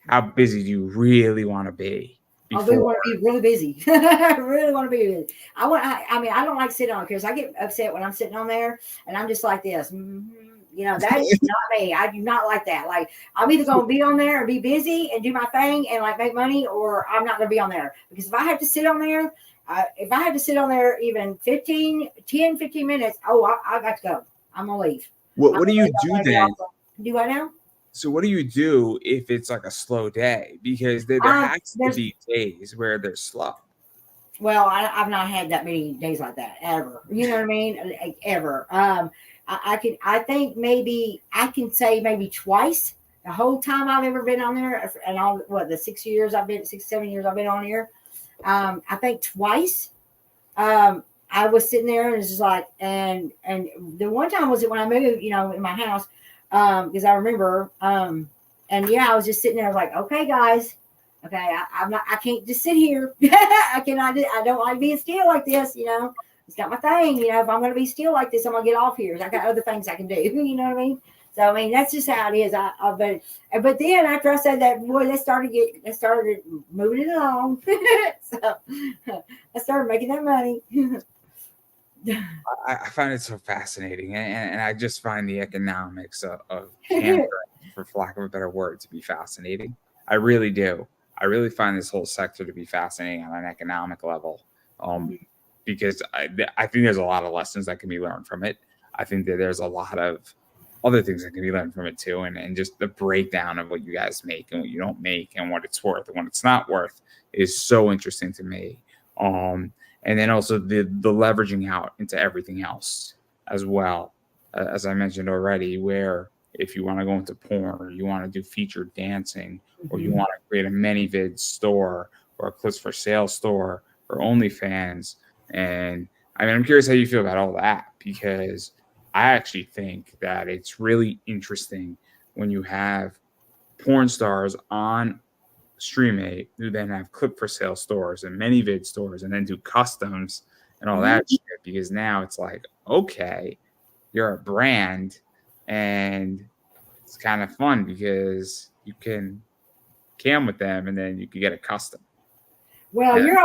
S1: how busy do you really want to be
S2: I do
S1: before?
S2: want to be really busy. I really want to be busy. I mean, I don't like sitting on because I get upset when I'm sitting on there and I'm just like this. That is not me. I do not like that. Like, I'm either going to be on there and be busy and do my thing and like make money, or I'm not going to be on there. Because if I have to sit on there, even 15 minutes, I got to go. I'm going to leave.
S1: What do you
S2: I'm
S1: do
S2: gonna get
S1: then?
S2: off. Do I now?
S1: So what do you do if it's like a slow day? Because there has to
S2: There's
S1: be days where they're slow.
S2: Well, I've not had that many days like that ever. You know what I mean? Ever. I think maybe I can say maybe twice the whole time I've ever been on there, and all the 6 years I've been, 6, 7 years I've been on here. I think twice. I was sitting there and it's just like, and the one time was it when I moved, in my house, because I remember, and yeah, I was just sitting there. I was like, okay, guys. Okay, I'm not. I can't just sit here. I cannot. I don't like being still like this. It's got my thing. If I'm going to be still like this, I'm going to get off here. I got other things I can do. You know what I mean? So I mean, that's just how it is. But then after I said that, boy, they started moving it along. So I started making that money.
S1: I find it so fascinating, and I just find the economics of camping, for lack of a better word, to be fascinating. I really do. I really find this whole sector to be fascinating on an economic level, because I think there's a lot of lessons that can be learned from it. I think that there's a lot of other things that can be learned from it too, and just the breakdown of what you guys make and what you don't make and what it's worth and what it's not worth is so interesting to me. And then also the leveraging out into everything else as well, as I mentioned already, where if you want to go into porn or you want to do featured dancing or you want to create a ManyVid store or a clips for sale store or OnlyFans. And I mean, I'm curious how you feel about all that, because I actually think that it's really interesting when you have porn stars on Streamate who then have clip for sale stores and ManyVid stores and then do customs and all that shit, because now it's like, okay, you're a brand, and it's kind of fun because you can cam with them and then you can get a custom.
S2: Well, you're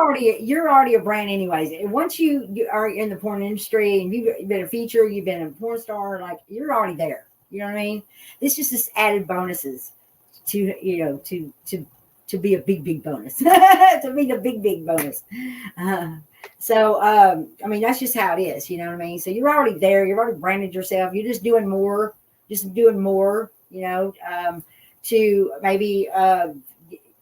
S2: already a brand anyways. Once you are in the porn industry and you've been a feature, you've been a porn star, like you're already there. You know what I mean? It's just this added bonuses to to be a big bonus, to be the big bonus. I mean, that's just how it is. You know what I mean? So you're already there. You've already branded yourself. You're just doing more. To maybe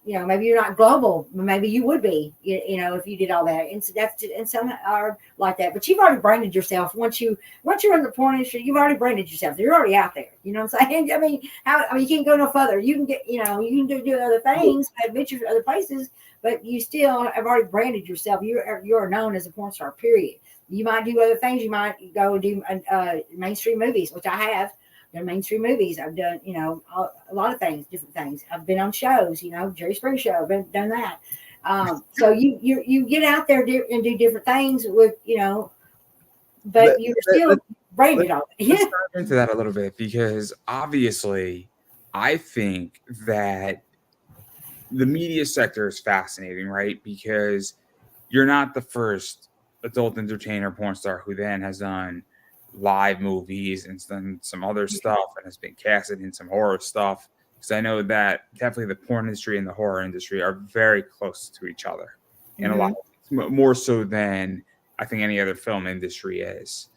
S2: maybe you're not global, but maybe you would be, if you did all that. And so and some are like that. But you've already branded yourself. Once you're in the porn industry, you've already branded yourself. You're already out there. You know what I'm saying? I mean, you can't go no further. You can get, you can do other things, adventures, other places, but you still have already branded yourself. You're known as a porn star. Period. You might do other things. You might go do mainstream movies, which I have. Done mainstream movies. I've done, a lot of things, different things. I've been on shows, Jerry Springer show. I've done that. So you get out there and do different things with, but you're still branded on it.
S1: Let's dive into that a little bit, because obviously I think that the media sector is fascinating, right? Because you're not the first adult entertainer porn star who then has done live movies and done some other stuff and has been casted in some horror stuff, because I know that definitely the porn industry and the horror industry are very close to each other, and a lot more so than I think any other film industry is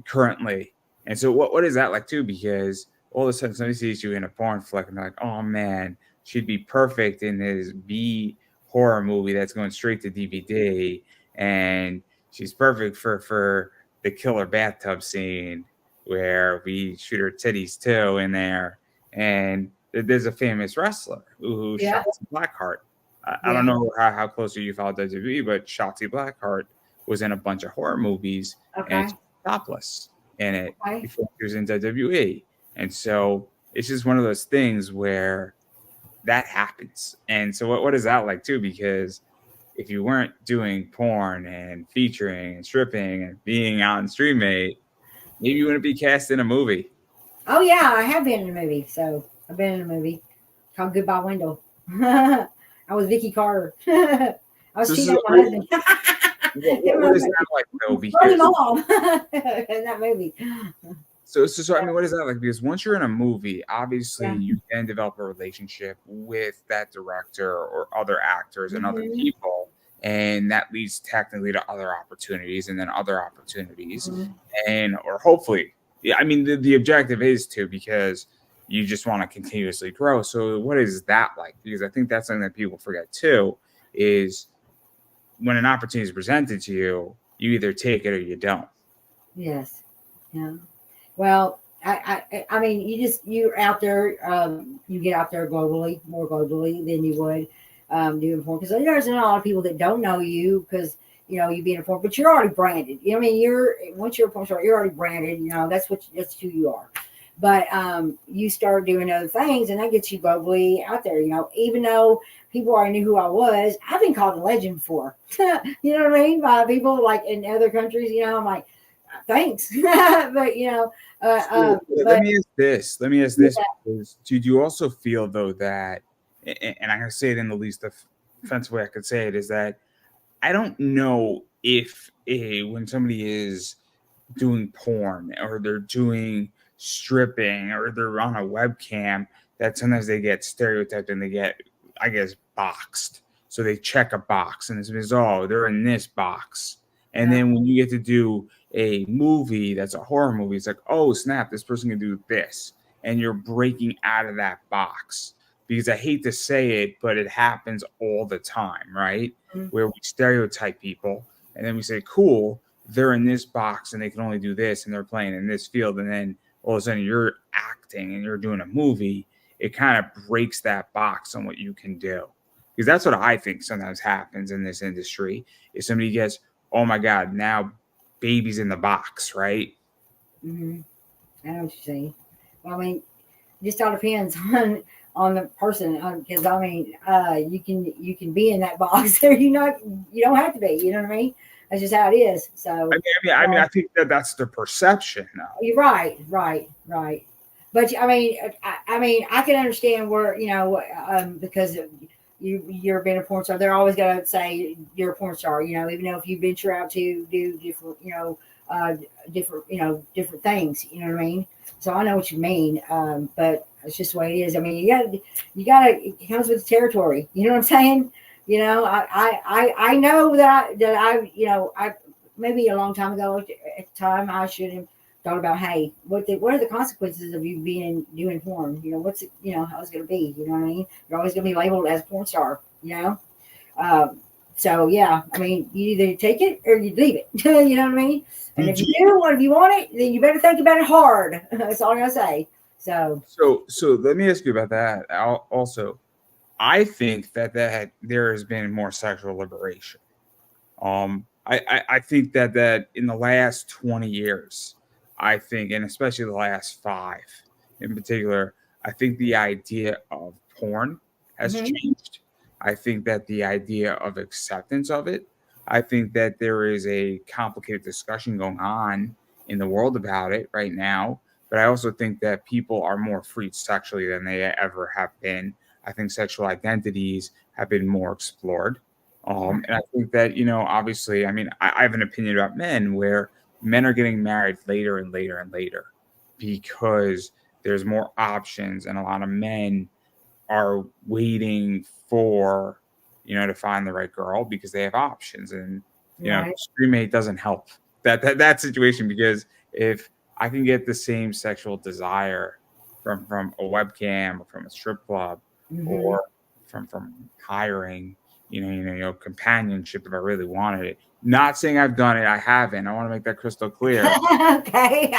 S1: currently. And so what is that like too? Because all of a sudden somebody sees you in a porn flick and they're like, oh man, she'd be perfect in this B horror movie that's going straight to DVD, and she's perfect for the killer bathtub scene where we shoot her titties too in there. And there's a famous wrestler who Shotzi Blackheart. I don't know how closely you follow WWE, but Shotzi Blackheart was in a bunch of horror movies and she was topless in it before she was in WWE. And so it's just one of those things where that happens. And so what is that like too? Because if you weren't doing porn and featuring and stripping and being on Streammate, maybe you wouldn't be cast in a movie.
S2: Oh yeah, I have been in a movie. So I've been in a movie called Goodbye Wendell. I was Vicky Carter. I was cheating on my husband.
S1: What is that like though? Because
S2: in that movie.
S1: So I mean, what is that like? Because once you're in a movie, obviously you then develop a relationship with that director or other actors and other people, and that leads technically to other opportunities and then other opportunities, and or hopefully, I mean, the objective is to, because you just want to continuously grow. So what is that like? Because I think that's something that people forget too, is when an opportunity is presented to you, you either take it or you don't.
S2: Yes. Yeah. Well, I mean, you're out there. You get out there more globally than you would doing porn, because there's a lot of people that don't know you because you being a porn, but you're already branded. I mean, once you're a porn star, you're already branded. That's who you are. But you start doing other things, and that gets you globally out there. Even though people already knew who I was, I've been called a legend before. You know what I mean? By people like in other countries. I'm like, thanks. But
S1: let me ask this. Because do you also feel though that, and I'm gonna say it in the least offensive way I could say it, is that I don't know if when somebody is doing porn or they're doing stripping or they're on a webcam, that sometimes they get stereotyped and they get, I guess, boxed. So they check a box and it's, oh, they're in this box. And then when you get to do a movie that's a horror movie, it's like, oh, snap, this person can do this. And you're breaking out of that box. Because I hate to say it, but it happens all the time, right? Where we stereotype people and then we say, cool, they're in this box and they can only do this and they're playing in this field. And then all of a sudden you're acting and you're doing a movie. It kind of breaks that box on what you can do. Because that's what I think sometimes happens in this industry is somebody gets, oh my God, now baby's in the box, right?
S2: Mm-hmm. I know what you're saying. Well, I mean, it just all depends on the person. Because I mean, you can be in that box or you don't have to be. You know what I mean? That's just how it is. So
S1: I think that's the perception.
S2: You're right. But I mean, I can understand where because you're being a porn star, they're always gonna say you're a porn star. Even though if you venture out to do different, different things. You know what I mean? So I know what you mean. But it's just the way it is. I mean, you gotta. It comes with the territory. You know what I'm saying? I know that I maybe a long time ago at the time I should have thought about, hey, what are the consequences of you doing porn? What's it, how it's going to be? You know what I mean? You're always going to be labeled as a porn star. So yeah, I mean, you either take it or you leave it. You know what I mean? And if you do, or if you want it, then you better think about it hard. That's all I'm gonna say. So
S1: let me ask you about that. Also, I think that there has been more sexual liberation. I think that in the last 20 years, I think, and especially the last 5 in particular, I think the idea of porn has changed. I think that the idea of acceptance of it, I think that there is a complicated discussion going on in the world about it right now. But I also think that people are more free sexually than they ever have been. I think sexual identities have been more explored. And I think that, obviously, I mean, I have an opinion about men where men are getting married later and later and later because there's more options and a lot of men are waiting for, to find the right girl because they have options. And, Streammate doesn't help that situation, because if I can get the same sexual desire from a webcam or from a strip club or from hiring, companionship, if I really wanted it. Not saying I've done it, I haven't. I want to make that crystal clear.
S2: Okay.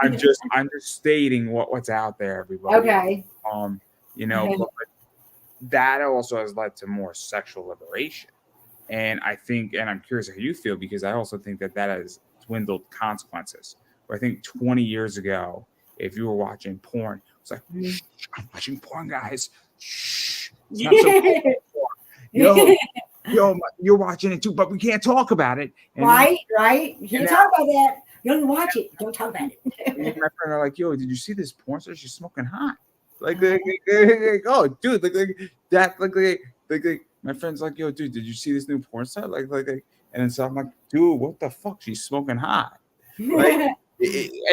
S1: I'm just stating what's out there, everybody.
S2: Okay.
S1: But that also has led to more sexual liberation. And I think, and I'm curious how you feel, because I also think that has dwindled consequences. Where I think 20 years ago, if you were watching porn, it's like, shh, I'm watching porn, guys. Shh. It's not so you're watching it too, but we can't talk about it. And
S2: right. You can't talk about that. You don't watch it. Don't talk about it.
S1: My friend are like, yo, did you see this porn star? She's smoking hot. Like, oh, dude, like my friend's like, yo, dude, did you see this new porn star? And then so I'm like, dude, what the fuck? She's smoking hot. Like,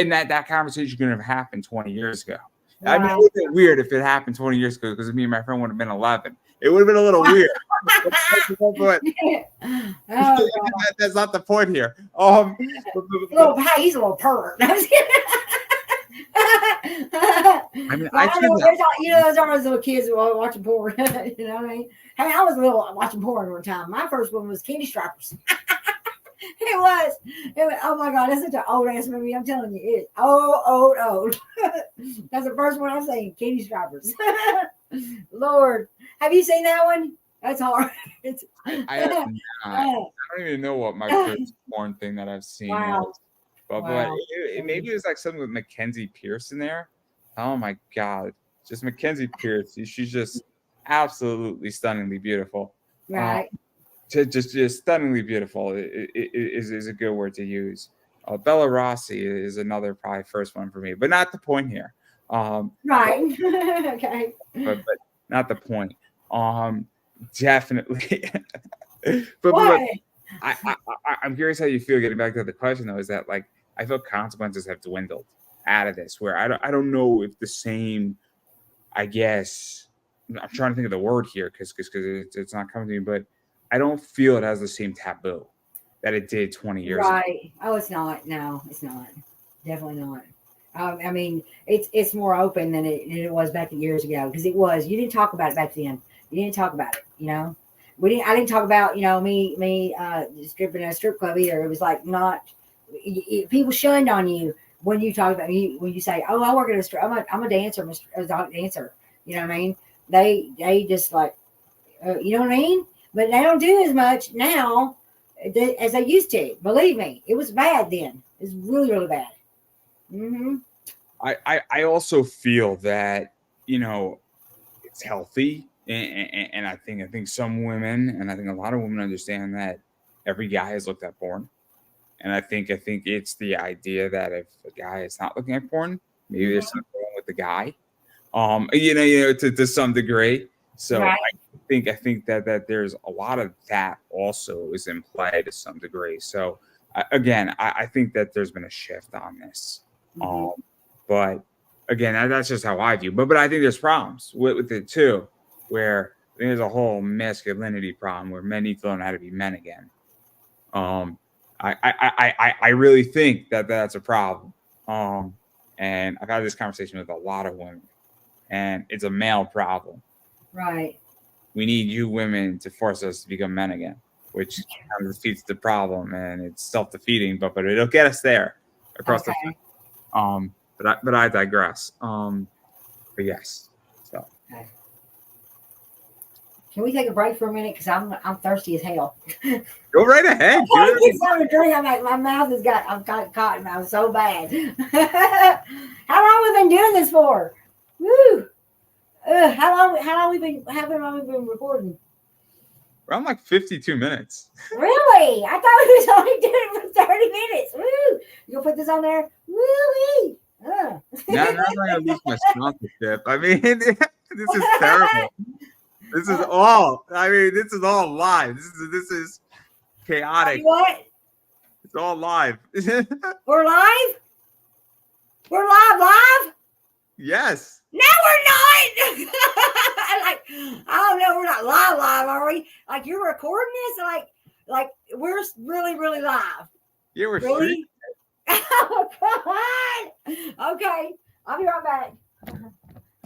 S1: and that conversation couldn't have happened 20 years ago. Wow. I mean, it would have been weird if it happened 20 years ago, because me and my friend would have been 11. It would have been a little weird. But that's not the point here.
S2: He's a little pervert.
S1: I mean,
S2: there's always little kids watching porn. You know what I mean? Hey, I was watching porn one time. My first one was Candy Strippers. It was. Oh my God, that's such an old ass movie. I'm telling you, it's old. That's the first one I've seen. Candy Strippers. Lord, have you seen that one? That's hard.
S1: I have not. I don't even know what my first porn thing that I've seen was. But maybe it was like something with Mackenzie Pierce in there. Oh my God, just Mackenzie Pierce. She's just absolutely stunningly beautiful.
S2: Right.
S1: Just stunningly beautiful is a good word to use. Bella Rossi is another probably first one for me, but not the point here.
S2: Right. Okay.
S1: But not the point. Definitely. but I'm curious how you feel, getting back to the question though, is that like I feel consequences have dwindled. out of this, where I don't know if the same, I guess, I'm trying to think of the word here because it's not coming to me, but I don't feel it has the same taboo that it did 20 years ago.
S2: Right. Oh, it's not. No, it's not. Definitely not. I mean, it's more open than it was back years ago because it was. You didn't talk about it back then. You didn't talk about it. You know, we didn't. I didn't talk about me stripping at a strip club either. It was like not. People shunned on you when you talk about me when you say, "Oh, I work at a strip. I'm a dancer, a dog dancer." You know what I mean? They just like, you know what I mean? But they don't do as much now as they used to. Believe me, it was bad then. It was really, really bad. Mm-hmm.
S1: I also feel that it's healthy, and I think some women, and I think a lot of women understand that every guy has looked at porn, and I think it's the idea that if a guy is not looking at porn, maybe there's something wrong with the guy, to some degree. So
S2: Right.
S1: I think that there's a lot of that also is in play to some degree. So I think that there's been a shift on this.
S2: Mm-hmm.
S1: But again, that's just how I view. But I think there's problems with it too, where there's a whole masculinity problem where men need to learn how to be men again. I really think that that's a problem. And I've had this conversation with a lot of women, and it's a male problem.
S2: Right.
S1: We need you women to force us to become men again, which kind of defeats the problem, and it's self-defeating, but it'll get us there across the but I digress. But yes. So
S2: Okay. Can we take a break for a minute? Because I'm thirsty as hell.
S1: go right ahead.
S2: I want to get something to drink. I'm like, my mouth has got, I've got cotton mouth so bad. How long have we been doing this for? Woo! How long we been recording?
S1: Around like 52 minutes.
S2: Really? I thought we was only doing it for 30 minutes. Woo! You gonna put this on there? Woo-wee!
S1: Now I'm gonna lose my sponsorship. I mean, this is terrible. This is all. I mean, this is all live. This is chaotic.
S2: What?
S1: It's all live.
S2: We're live? We're live?
S1: Yes.
S2: No, we're not. Like, oh no, we're not live, are we? Like you're recording this? Like we're really, really live.
S1: Yeah, we're
S2: really. Oh God. Okay, I'll be right back.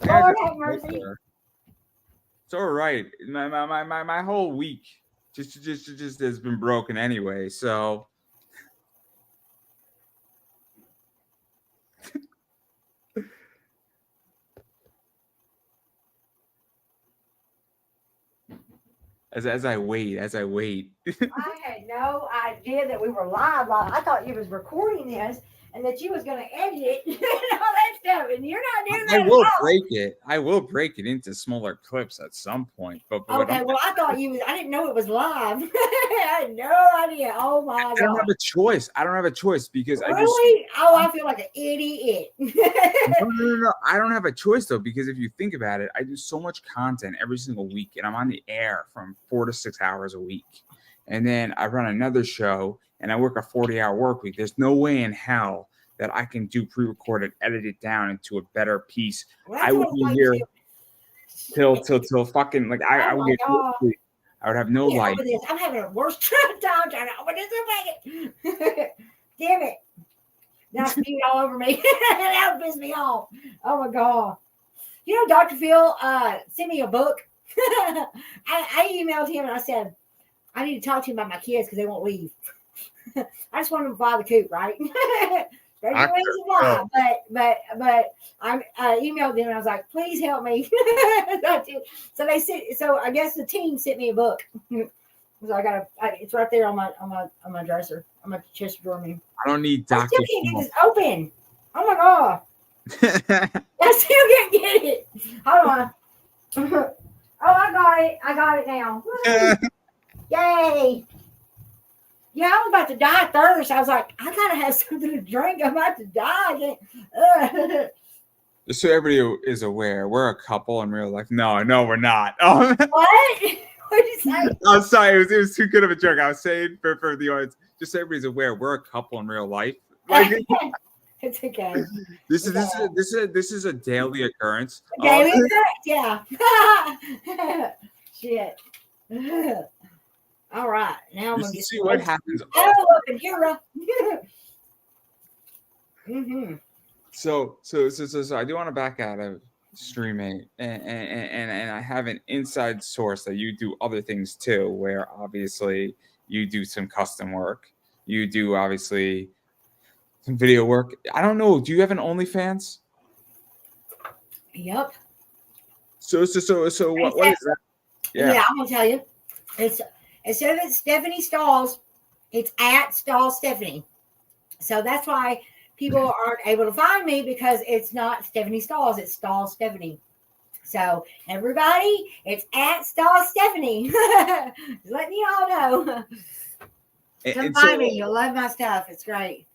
S2: Lord have mercy.
S1: It's all right. My whole week just has been broken anyway. So as I wait.
S2: I had no idea that we were live. I thought you was recording this and that you was going to edit it and all that stuff. And you're not doing that.
S1: I will break it into smaller clips at some point. But
S2: okay, well, I thought you was. I didn't know it was live. I had no idea. Oh my God!
S1: I don't have a choice. Because
S2: really? I feel like an idiot.
S1: No. I don't have a choice though, because if you think about it, I do so much content every single week, and I'm on the air from 4 to 6 hours a week, and then I run another show, and I work a 40-hour work week. There's no way in hell that I can do pre-recorded, edit it down into a better piece.
S2: Well,
S1: I would be here till fucking like I would get no sleep. I would have no life.
S2: I'm having a worse time trying to open this and make it. Damn it. Now spewed all over me. That would piss me off. Oh my God. You know, Dr. Phil sent me a book. I emailed him and I said, I need to talk to him about my kids because they won't leave. I just want them to fly the coop, right? There's no reason why, but I emailed them and I was like, please help me. So they said, so I guess the team sent me a book. So it's right there on my dresser, on my chest drawer.
S1: I don't need
S2: Dr. I still can't get this open. Oh my God. I still can't get it. Hold on. Oh, I got it. I got it now. Yay. Yeah, I was about to die of thirst. I was like, I gotta have something to drink. I'm about to die.
S1: Just so everybody is aware, we're a couple in real life. No, we're not.
S2: What? What did you say?
S1: I'm sorry, it was too good of a joke. I was saying for the audience, just so everybody's aware, we're a couple in real life. Like,
S2: It's okay.
S1: This is a daily occurrence.
S2: Daily occurrence, yeah. Shit. All right, now I'm
S1: Just
S2: gonna
S1: to
S2: get
S1: see what happens.
S2: Oh, up in here. Mm-hmm.
S1: So I do want to back out of streaming, and I have an inside source that you do other things too, where obviously you do some custom work, you do obviously some video work. I don't know. Do you have an OnlyFans?
S2: Yep.
S1: So what is that?
S2: Yeah, I'm gonna tell you. It's instead of it's Stephanie Stalls, it's at Stall Stephanie. So that's why people aren't able to find me, because it's not Stephanie Stalls, it's Stall Stephanie. So everybody, it's at Stall Stephanie. Just letting you all know. Come find me. You'll love my stuff. It's great.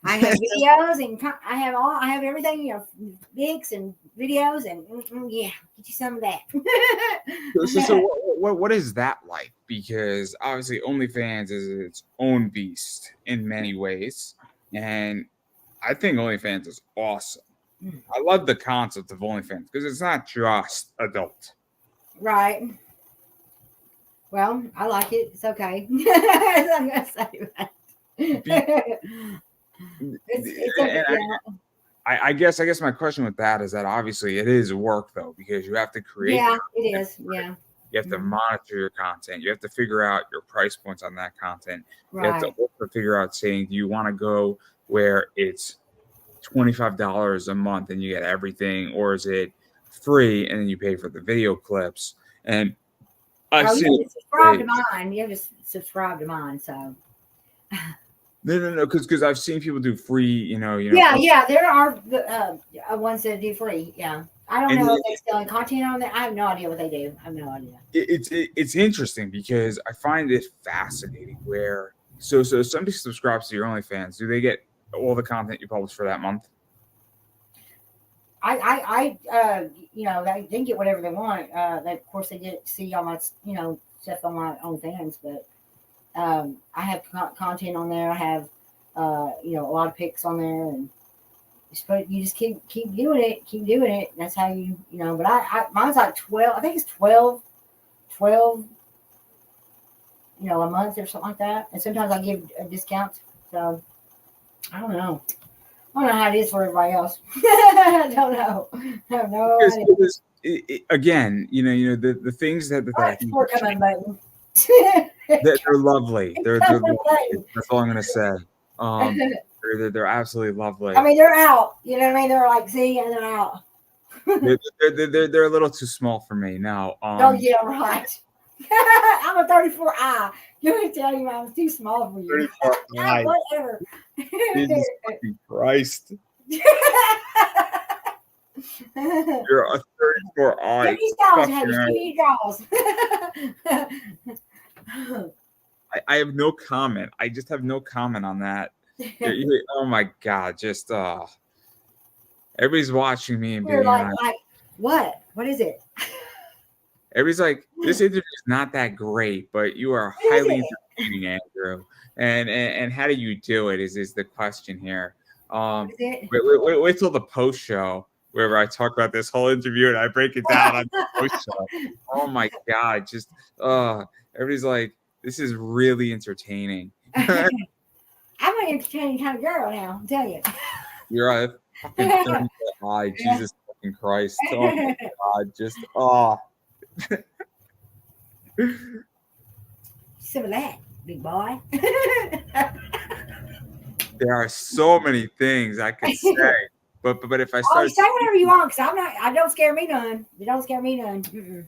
S2: I have videos and I have everything, pics and videos and yeah, get you some of that.
S1: So what is that like? Because obviously OnlyFans is its own beast in many ways, and I think OnlyFans is awesome. I love the concept of OnlyFans because it's not just adult.
S2: Right. Well, I like it. It's okay. I'm gonna say that. It's okay.
S1: I guess my question with that is that obviously it is work though, because you have to create.
S2: Yeah, it is. Yeah.
S1: You have to monitor your content. You have to figure out your price points on that content.
S2: Right.
S1: You have to also figure out saying, do you want to go where it's $25 a month and you get everything, or is it free and then you pay for the video clips? And
S2: you have to subscribe to mine. You have to subscribe to mine. So.
S1: No, because I've seen people do free,
S2: Yeah, there are ones that do free. Yeah, I don't know if they're selling content on there. I have no idea what they do. I have no idea.
S1: It's interesting because I find it fascinating. Where so somebody subscribes to your OnlyFans, do they get all the content you publish for that month?
S2: They can get whatever they want. Of course, they get to see all my, stuff on my OnlyFans, but. I have content on there. I have, a lot of pics on there, and you just keep doing it. That's how but mine's like 12, I think it's 12, a month or something like that. And sometimes I give a discount. So I don't know. I don't know how it is for everybody else. I don't know. I have no idea.
S1: Again, the things that
S2: coming button.
S1: They're lovely. They're lovely. That's all I'm gonna say. They're absolutely lovely.
S2: I mean, they're out. You know what I mean? They're like, see, and they're out.
S1: they're a little too small for me now.
S2: Oh yeah, right. I'm a 34I. You can tell you I was too small for you.
S1: 34I.
S2: Whatever.
S1: Jesus fucking Christ. You're a 34I. I have no comment. I just have no comment on that. Oh my God. Just everybody's watching me and being
S2: like, what? What is it?
S1: Everybody's like, this interview is not that great, but you are highly entertaining, Andrew. And how do you do it is the question here. Wait till the post show where I talk about this whole interview and I break it down on the post show. Oh my God. Just everybody's like, this is really entertaining.
S2: I'm an entertaining kind of girl now, I'll tell you.
S1: You're a fucking eye, Jesus fucking Christ. Oh my God. Just
S2: some of that, big boy.
S1: There are so many things I could say. But if I start
S2: say whatever you want, because I don't scare me none. You don't scare me none. Mm-mm.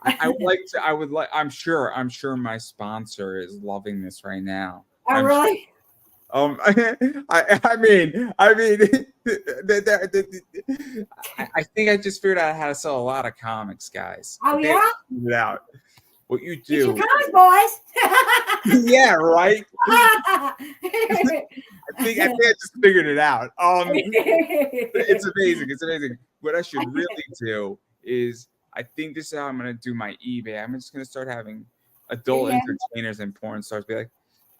S1: I'm sure my sponsor is loving this right now.
S2: Oh, really?
S1: I think I just figured out how to sell a lot of comics, guys.
S2: Oh, yeah?
S1: Figured it out. What you do?
S2: Get your comics, boys.
S1: Yeah, right. I think I just figured it out. It's amazing. It's amazing. What I should really do is, I think this is how I'm going to do my eBay. I'm just going to start having adult entertainers and porn stars be like,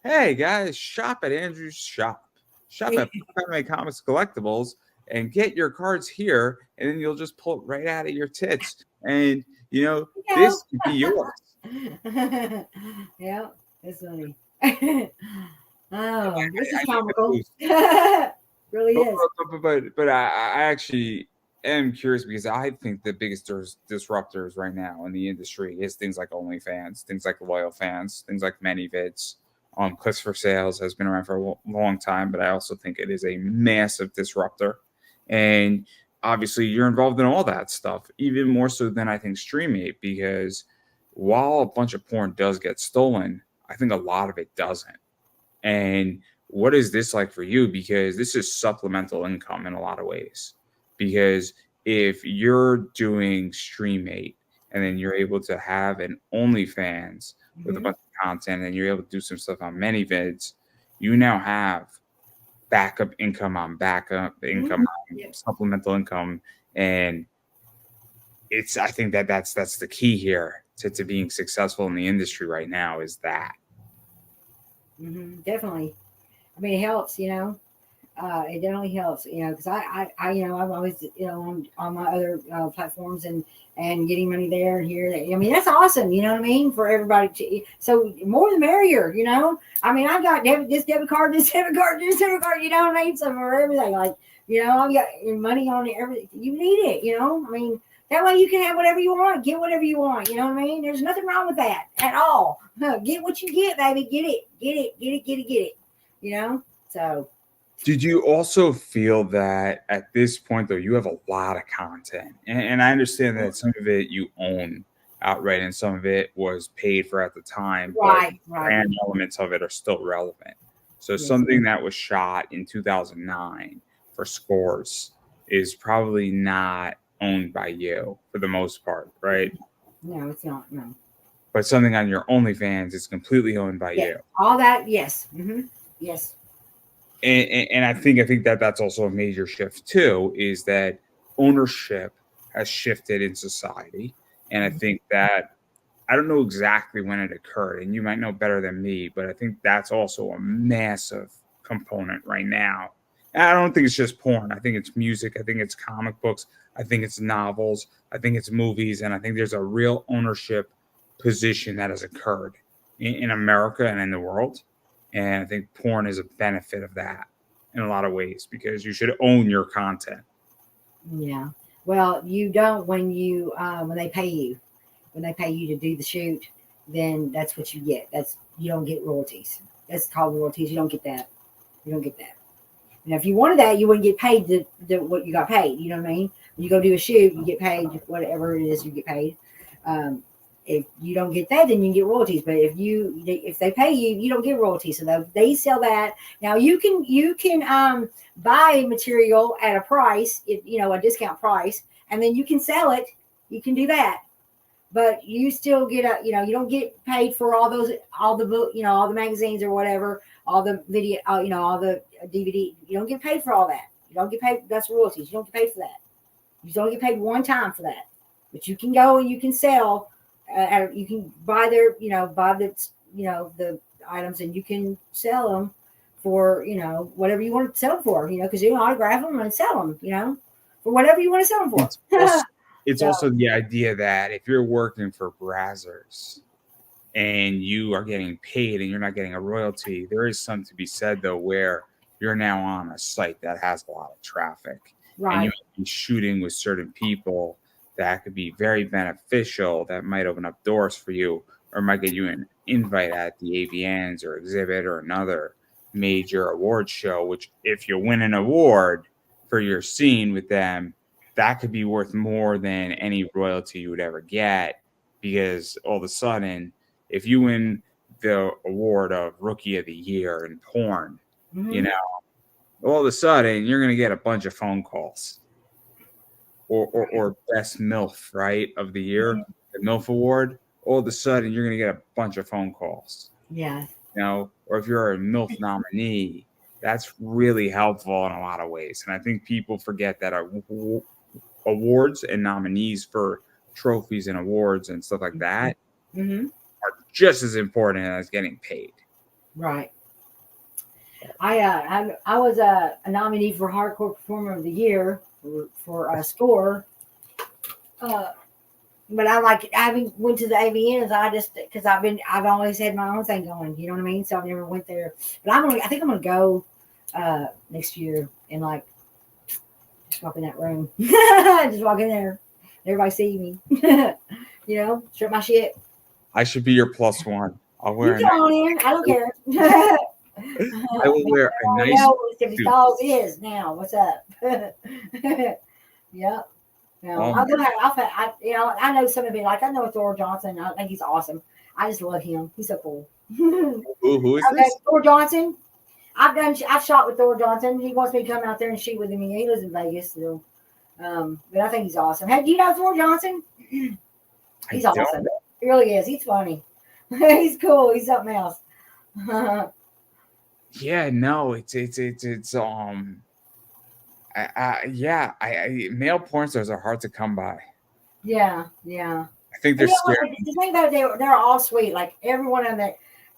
S1: hey, guys, shop at Andrew's shop. shop at Anime Comics Collectibles and get your cards here, and then you'll just pull it right out of your tits. And,
S2: Yeah.
S1: this could be yours.
S2: Yeah, that's funny. Oh, this is
S1: I think
S2: comical.
S1: those-
S2: Really
S1: But,
S2: is.
S1: but I actually am curious because I think the biggest disruptors right now in the industry is things like OnlyFans, things like loyal fans, things like ManyVids. Clicks for Sales has been around for a long time, but I also think it is a massive disruptor. And obviously, you're involved in all that stuff, even more so than I think Streamate, because while a bunch of porn does get stolen, I think a lot of it doesn't. And what is this like for you? Because this is supplemental income in a lot of ways. Because if you're doing Streamate and then you're able to have an OnlyFans with a
S2: Mhm.
S1: bunch of content and you're able to do some stuff on ManyVids, you now have backup income on backup income
S2: Mhm.
S1: on
S2: Yeah.
S1: supplemental income. And I think that's the key here to being successful in the industry right now is that.
S2: Definitely. I mean, it helps, it definitely helps, because I'm always, on my other platforms and getting money there and here. I mean, that's awesome. You know what I mean? For everybody so more the merrier. I mean, I've got this debit card, this debit card, this debit card, you know what I mean? So for everything, like, I've got money on it, everything. You need it, I mean, that way you can have whatever you want, get whatever you want. You know what I mean? There's nothing wrong with that at all. Get what you get, baby. Get it, get it, get it, get it, get it. So.
S1: Did you also feel that at this point, though, you have a lot of content? And I understand that some of it you own outright and some of it was paid for at the time, but
S2: Right, right.
S1: brand elements of it are still relevant. So
S2: Yes.
S1: something that was shot in 2009 for Scores is probably not owned by you for the most part, right?
S2: No, it's not. No.
S1: But something on your OnlyFans is completely owned by
S2: Yeah.
S1: you.
S2: All that, yes. Yes.
S1: And I think that that's also a major shift too, is that ownership has shifted in society. And I think that I don't know exactly when it occurred, and you might know better than me, but I think that's also a massive component right now. And I don't think it's just porn. I think it's music. I think it's comic books. I think it's novels. I think it's movies. And I think there's a real ownership position that has occurred in America and in the world. And I think porn is a benefit of that in a lot of ways because you should own your content.
S2: Yeah. Well, you don't when they pay you. When they pay you to do the shoot, then that's what you get. You don't get royalties. That's called royalties. You don't get that. You don't get that. Now, if you wanted that, you wouldn't get paid what you got paid. You know what I mean? When you go do a shoot, you get paid whatever it is you get paid. If you don't get that, then you get royalties. But if they pay you, you don't get royalties. So they sell that. Now you can buy material at a price, a discount price, and then you can sell it. You can do that, but you still get you don't get paid for all the book, all the magazines or whatever, all the video, all the DVD. You don't get paid for all that. You don't get paid. That's royalties. You don't get paid for that. You don't get paid one time for that. But you can go and you can sell. You can buy the items, and you can sell them for whatever you want to sell them for. Because you can autograph them and sell them. For whatever you want to sell them for.
S1: It's also the idea that if you're working for Brazzers and you are getting paid and you're not getting a royalty, there is something to be said, though, where you're now on a site that has a lot of traffic.
S2: Right.
S1: And you might be shooting with certain people that could be very beneficial, that might open up doors for you or might get you an invite at the AVNs or exhibit or another major award show, which if you win an award for your scene with them, that could be worth more than any royalty you would ever get, because all of a sudden, if you win the award of Rookie of the Year in porn, all of a sudden you're going to get a bunch of phone calls. Or best MILF, right, of the year, the MILF award, all of a sudden you're going to get a bunch of phone calls.
S2: Yeah.
S1: Or if you're a MILF nominee, that's really helpful in a lot of ways. And I think people forget that awards and nominees for trophies and awards and stuff like that are just as important as getting paid.
S2: Right. I was a nominee for Hardcore Performer of the Year for SCORE. But I haven't went to the AVNs. I just because I've always had my own thing going. You know what I mean? So I never went there. But I think I'm gonna go next year and like just walk in that room, just walk in there. Everybody see me. You know, strip my shit.
S1: I should be your +1. I'll wear.
S2: You go on in. I don't care.
S1: I will wear a nice
S2: If
S1: suit.
S2: Stalls is now. What's up? Yep. No, I'll go ahead. I know some of it. Like I know Thor Johnson. I think he's awesome. I just love him. He's so cool.
S1: Who is this?
S2: Thor Johnson. I've shot with Thor Johnson. He wants me to come out there and shoot with him. He lives in Vegas, so. But I think he's awesome. Hey, do you know Thor Johnson? He's awesome. He really is. He's funny. He's cool. He's something else.
S1: Yeah, no, it's male porn stars are hard to come by.
S2: Yeah.
S1: I think they're scary.
S2: The thing about it, they're all sweet. Like every one of them,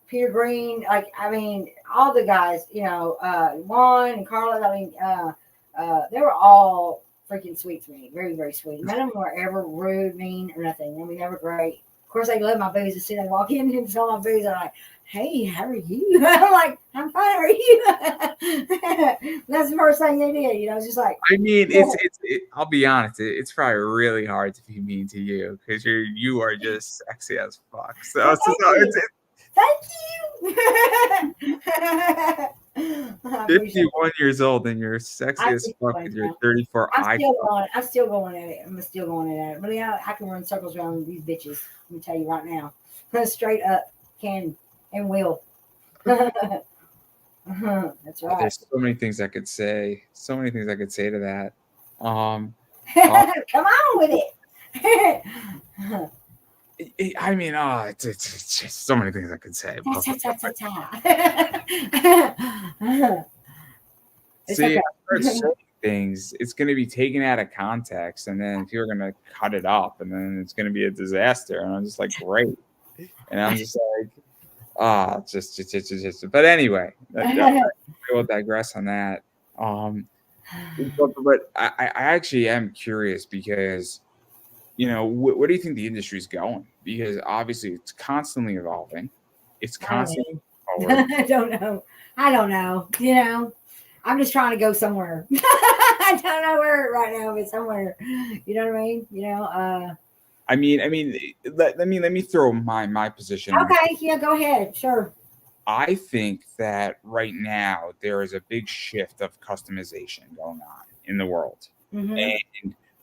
S2: Peter Green, like I mean, all the guys, you know, Juan and Carlos. I mean, they were all freaking sweet to me. Very, very sweet. None of them were ever rude, mean, or nothing. I mean, they were great. Of course, they love my booze. As soon as I walk in and saw my booze, I'm like, hey, how are you? I'm like, I'm fine. How are you? That's the first thing they did. You know, it's just like.
S1: I mean, I'll be honest. It's probably really hard to be mean to you because you are just sexy as fuck. So
S2: Thank you.
S1: 51 years old and you're sexy as fuck and you're 34.
S2: I'm still going at it. I'm still going at it. But yeah, I can run circles around these bitches. Let me tell you right now. Straight up can and will. That's right.
S1: There's so many things I could say. So many things I could say to that.
S2: Come on with it.
S1: I mean, it's just so many things I could say. See, certain things, it's going to be taken out of context, and then people are going to cut it up, and then it's going to be a disaster. And I'm just like, great. And I'm just like, just. But anyway, we'll digress on that. But I actually am curious because. You know, where do you think the industry is going? Because obviously it's constantly evolving. It's constantly forward.
S2: I don't know. You know, I'm just trying to go somewhere. I don't know where right now, but somewhere. You know what I mean? You know.
S1: I mean, let me throw my position.
S2: Okay, yeah, go ahead. Sure.
S1: I think that right now there is a big shift of customization going on in the world, and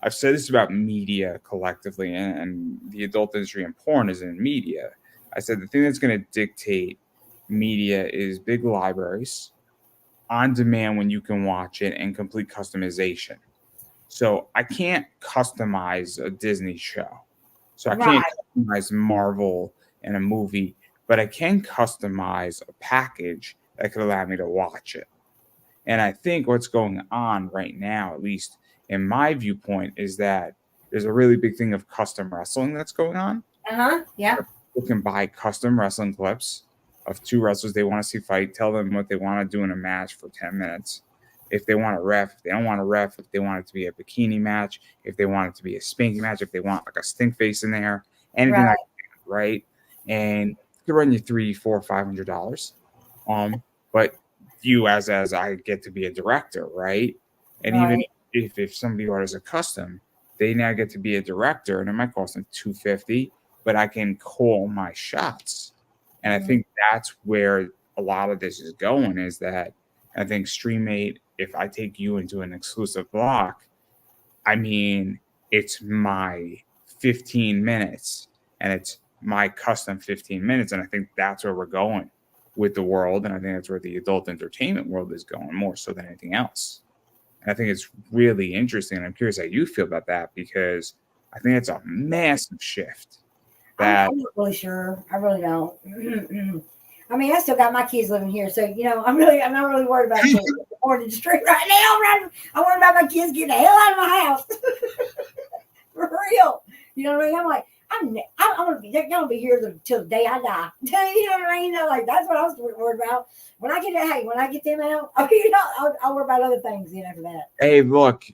S1: I've said this about media collectively, and the adult industry and porn is in media. I said the thing that's going to dictate media is big libraries, on demand when you can watch it, and complete customization. So I can't customize a Disney show. So I can't customize Marvel in a movie, but I can customize a package that could allow me to watch it. And I think what's going on right now, at least in my viewpoint, is that there's a really big thing of custom wrestling that's going on.
S2: Yeah.
S1: People can buy custom wrestling clips of two wrestlers they want to see fight, tell them what they want to do in a match for 10 minutes. If they want a ref, if they don't want a ref, if they want it to be a bikini match, if they want it to be a spanking match, if they want like a stink face in there, anything like that, right? And it could run you $300, $400, $500. But you as I get to be a director, right? And even if somebody orders a custom, they now get to be a director, and it might cost them $250, but I can call my shots. And I think that's where a lot of this is going, is that I think StreamMate, if I take you into an exclusive block, I mean, it's my 15 minutes, and it's my custom 15 minutes. And I think that's where we're going with the world. And I think that's where the adult entertainment world is going more so than anything else. And I think it's really interesting. And I'm curious how you feel about that, because I think it's a massive shift.
S2: I'm not really sure. I really don't. I mean, I still got my kids living here, so you know, I'm not really worried about it. Or the street right now. I'm worried about my kids getting the hell out of my house. For real. You know what I mean? I'm like, I'm gonna be, they're gonna be here till the day I die. You know what I mean? Like that's what I was worried about. When I get them out, I'll worry about other things. After that.
S1: Hey, look,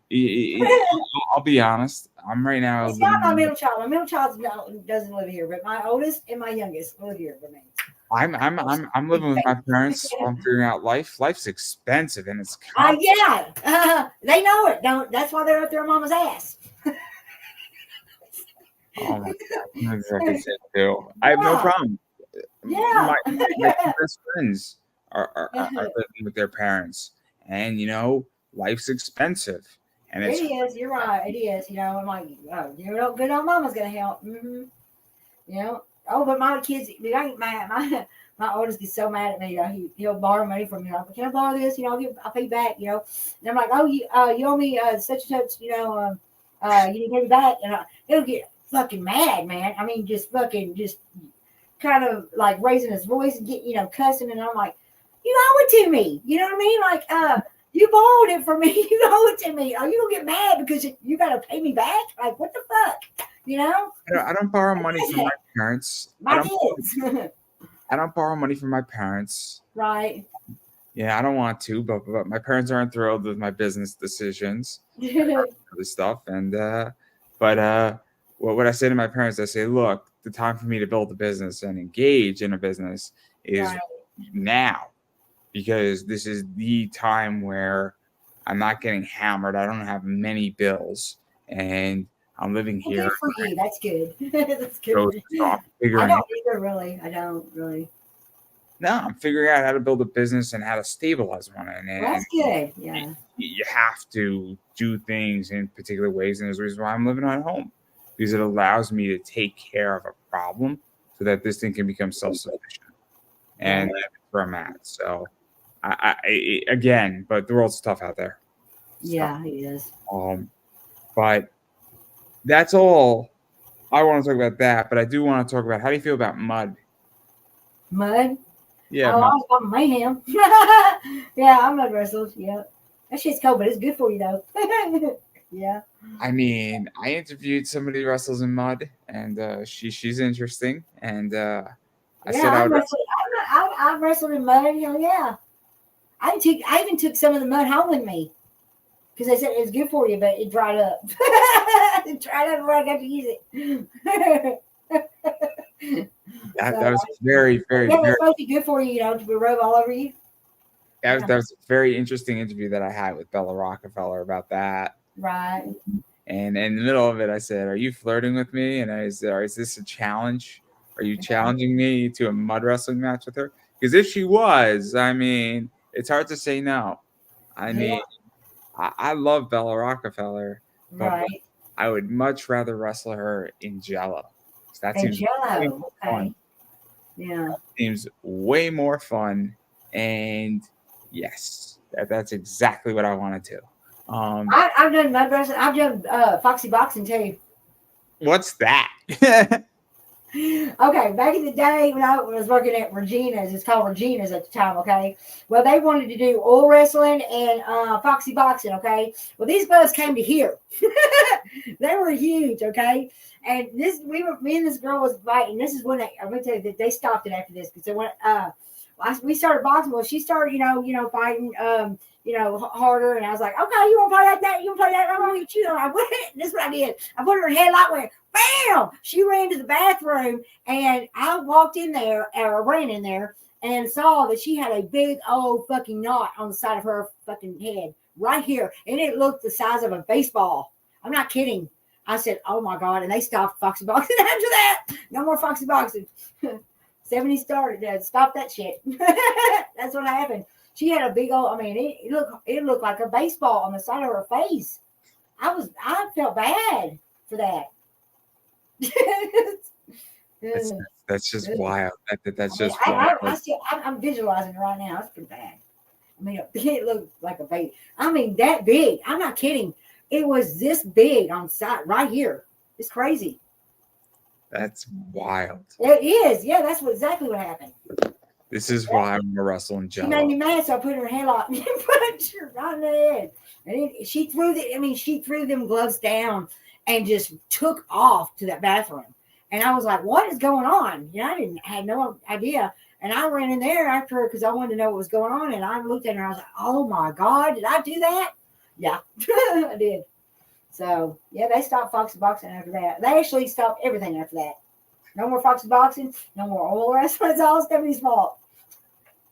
S1: I'll be honest. I'm right now
S2: It's not my
S1: living.
S2: middle child. My middle child doesn't live here, but my oldest and my youngest live here with me.
S1: I'm living with my parents. I'm figuring out life. Life's expensive and it's
S2: Yeah, they know it. Don't. That's why they're up their mama's ass.
S1: oh my god, that's exactly what I do. I have no problem.
S2: Yeah.
S1: My two best friends are living with their parents, and life's expensive, and
S2: It
S1: it's
S2: is. You're right. It is. I'm like, oh, good old mama's gonna help. Mm-hmm. Oh, but my kids, my oldest gets so mad at me. He'll borrow money from me. Like, can I borrow this? I'll pay you back. And I'm like, oh, you owe me such and such. You need to pay me back, and he'll get fucking mad, man. I mean, just kind of like raising his voice and get cussing, and I'm like, you owe it to me. You know what I mean? Like, you borrowed it from me. You owe it to me. Are you gonna get mad because you gotta pay me back? Like, what the fuck?
S1: I don't borrow money from my parents.
S2: My kids.
S1: I don't borrow money from my parents.
S2: Right.
S1: Yeah, I don't want to, but my parents aren't thrilled with my business decisions, this stuff, and but what I say to my parents, I say, look, the time for me to build a business and engage in a business is now, because this is the time where I'm not getting hammered. I don't have many bills, and I'm living here.
S2: Good for you. That's good. That's good.
S1: So
S2: I don't either, really. I don't really.
S1: No, I'm figuring out how to build a business and how to stabilize one. And
S2: that's good. Yeah.
S1: You have to do things in particular ways, and there's a reason why I'm living at home, because it allows me to take care of a problem so that this thing can become self-sufficient. And that's where I'm at. So, I again, but the world's tough out there. So,
S2: yeah, it is.
S1: But that's all I want to talk about that. But I do want to talk about, how do you feel about mud?
S2: Mud?
S1: Yeah.
S2: Oh, I was on mayhem. Yeah, I mud wrestled. Yeah. That shit's cold, but it's good for you though. Yeah.
S1: I mean, I interviewed somebody who wrestles in mud, and she's interesting. And I said
S2: I wrestled in mud. Hell yeah. I even took some of the mud home with me because they said it was good for you, but it dried up. It dried up before I got to use it.
S1: That was very, very,
S2: yeah, it's supposed to be good for you, to rub all over you.
S1: That was a very interesting interview that I had with Bella Rockefeller about that.
S2: Right.
S1: And in the middle of it, I said, "Are you flirting with me? And is this a challenge? Are you challenging me to a mud wrestling match with her? Because if she was, I mean, it's hard to say no. I mean, I love Bella Rockefeller, but
S2: right.
S1: I would much rather wrestle her in Jello. That seems
S2: Jello. Okay. Yeah.
S1: That seems way more fun. And yes, that's exactly what I want to do.
S2: I've done mud wrestling. I've done foxy boxing too.
S1: What's that?
S2: Okay, back in the day when I was working at Regina's, it's called Regina's at the time, okay? Well, they wanted to do oil wrestling and foxy boxing, okay? Well, these boys came to here. They were huge, okay? And me and this girl was fighting. This is when I'm going to tell you that they stopped it after this because they went, we started boxing. Well, she started, fighting, harder. And I was like, okay, you want to play like that? You want to play that? I'm going to get you. I went. This is what I did. I put her in a headlock, went, bam! She ran to the bathroom, and I walked in there, or ran in there, and saw that she had a big old fucking knot on the side of her fucking head right here. And it looked the size of a baseball. I'm not kidding. I said, oh my God. And they stopped foxy boxing after that. No more foxy boxing. 70 started. Stop that shit. That's what happened. She had a big old, it looked like a baseball on the side of her face. I felt bad for that.
S1: That's just wild. That's just wild.
S2: I'm visualizing it right now. It's pretty bad. It looked like a baby. That big. I'm not kidding. It was this big on the side right here. It's crazy.
S1: That's wild.
S2: It is. Yeah, that's exactly what happened.
S1: This is why I'm gonna wrestle in Jello.
S2: She made me mad, so I put her in a headlock and put her right in the head. And she threw them gloves down and just took off to that bathroom. And I was like, what is going on? You know, had no idea. And I ran in there after her because I wanted to know what was going on. And I looked at her and I was like, oh my God, did I do that? Yeah, I did. So, yeah, they stopped Fox boxing after that. They actually stopped everything after that. No more Fox boxing, no more oil wrestling. It's all Stephanie's fault.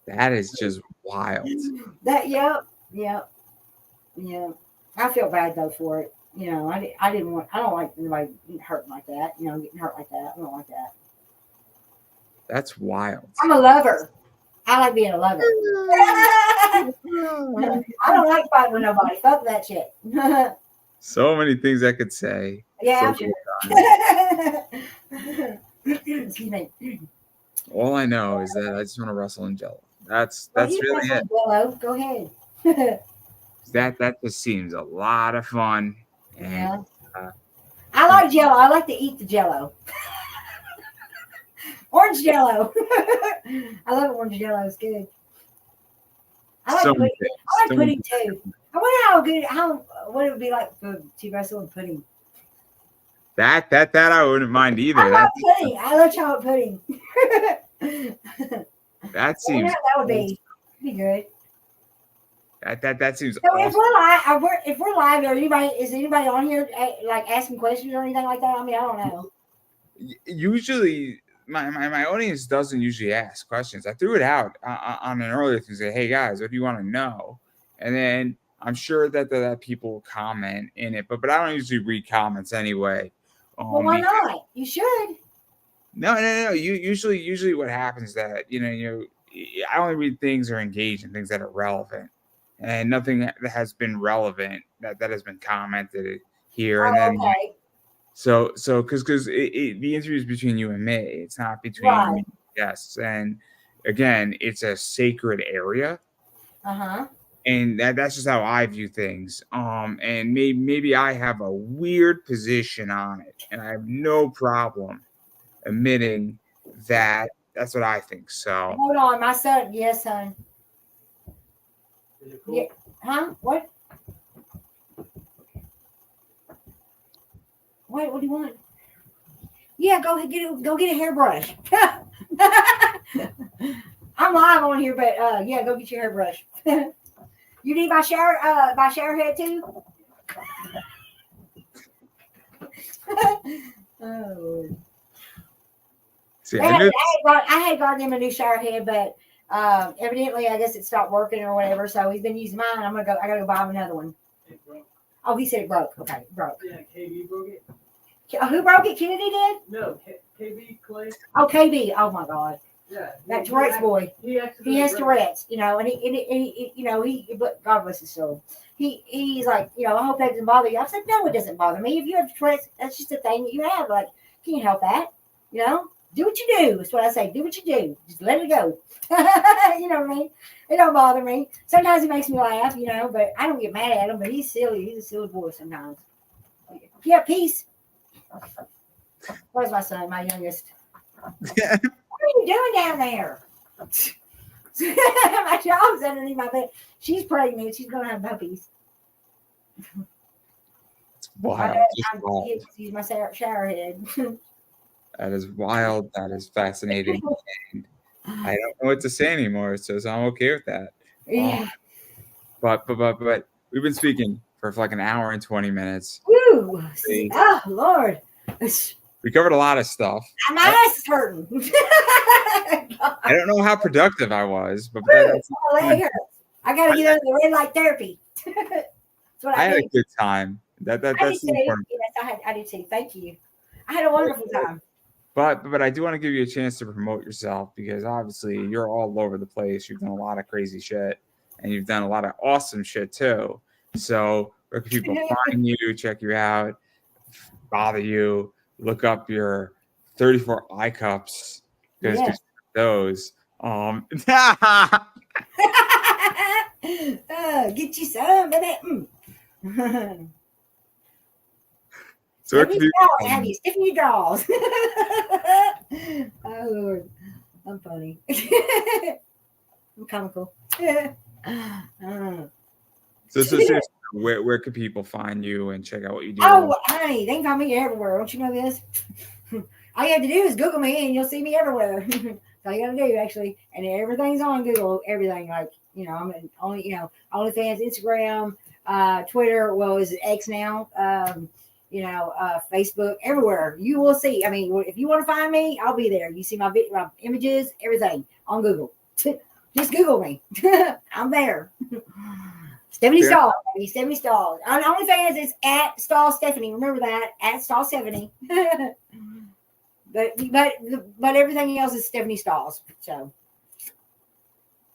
S1: That is just wild.
S2: Yep. I feel bad though for it. You know, I don't like anybody getting hurt like that. You know, getting hurt like that. I don't like that.
S1: That's wild.
S2: I'm a lover. I like being a lover. I don't like fighting with nobody. Fuck that shit.
S1: So many things I could say.
S2: Yeah,
S1: So
S2: excuse me.
S1: all I know is that I just want to wrestle in Jello. That's
S2: You
S1: really it.
S2: Jello. Go ahead.
S1: That just seems a lot of fun. And,
S2: Yeah. I like Jello. I like to eat the Jello. Orange Jello. I love orange Jello. It's good. I like pudding. I like pudding too. I wonder what it would be like to wrestle in pudding.
S1: That I wouldn't mind either.
S2: I love pudding. I love chocolate pudding.
S1: That seems
S2: that would be good.
S1: That seems
S2: So
S1: awesome.
S2: if we're live, is anybody on here like asking questions or anything like that? I mean, I don't know.
S1: Usually, my audience doesn't usually ask questions. I threw it out on an earlier thing. Say, hey guys, what do you want to know? And then I'm sure that people comment in it, but I don't usually read comments anyway.
S2: Well, why not? You should.
S1: No. Usually what happens is that I only read things or engage in things that are relevant, and nothing that has been relevant that has been commented here. And then
S2: okay.
S1: So because the interview is between you and me, it's not between me and guests. And again, it's a sacred area. And that's just how I view things. And maybe I have a weird position on it, and I have no problem admitting that that's what I think. So
S2: hold on, my son. Yes, son.
S3: Is it cool?
S2: Yeah. Huh? What? What do you want? Yeah, go get a hairbrush. I'm live on here, but yeah, go get your hairbrush. You need my shower head too? Oh.
S1: see,
S2: I had gotten him a new shower head, but evidently I guess it stopped working or whatever. So he's been using mine. I gotta go buy him another one.
S3: It broke.
S2: Oh, he said it broke. Okay, it broke.
S3: Yeah, KB broke it.
S2: Who broke it? Kennedy did?
S3: No, KB Clay.
S2: Oh, KB. Oh my God.
S3: Yeah.
S2: That Tourette's boy.
S3: He
S2: has Tourette's, you know, and he but God bless his soul. He's like, you know, I hope that doesn't bother you. I said, no, it doesn't bother me. If you have Tourette's, that's just a thing that you have. Like, can't help that. You know, do what you do. That's what I say. Do what you do. Just let it go. You know what I mean? It don't bother me. Sometimes it makes me laugh, you know, but I don't get mad at him. But he's silly. He's a silly boy sometimes. Yeah, peace. Where's my son, my youngest? What are you doing down there? My dog's underneath my bed. She's pregnant. She's going to have puppies.
S1: It's wild.
S2: Use my shower head.
S1: That is wild. That is fascinating. And I don't know what to say anymore, so I'm okay with that.
S2: Yeah.
S1: But we've been speaking for like an hour and 20 minutes.
S2: Woo! Oh Lord.
S1: We covered a lot of stuff.
S2: My ass is hurting.
S1: I don't know how productive I was, but
S2: that's my leg hurts. I gotta get under the red light therapy. That's what
S1: I had a good time. That's important.
S2: Yes, I did too. Thank you. I had a wonderful time.
S1: But I do want to give you a chance to promote yourself, because obviously you're all over the place. You've done a lot of crazy shit, and you've done a lot of awesome shit too. So where can people find you, check you out, bother you, look up your 34 eye cups, because those.
S2: Get you some, baby.
S1: So
S2: Stiffen your jaws. Oh Lord, I'm funny. I'm comical.
S1: So where can people find you and check out what you do?
S2: Oh, honey, they can find me everywhere. Don't you know this? All you have to do is Google me and you'll see me everywhere. That's all you got to do, actually. And everything's on Google, everything. Like, I'm in OnlyFans, Instagram, Twitter. Well, is it X now? Facebook, everywhere. You will see. I mean, if you want to find me, I'll be there. You see my images, everything on Google. Just Google me. I'm there. Stephanie Stahl. Stephanie Stahl. On OnlyFans, it's at Stahl Stephanie. Remember that, at Stahl Stephanie. but everything else is Stephanie Stahls. So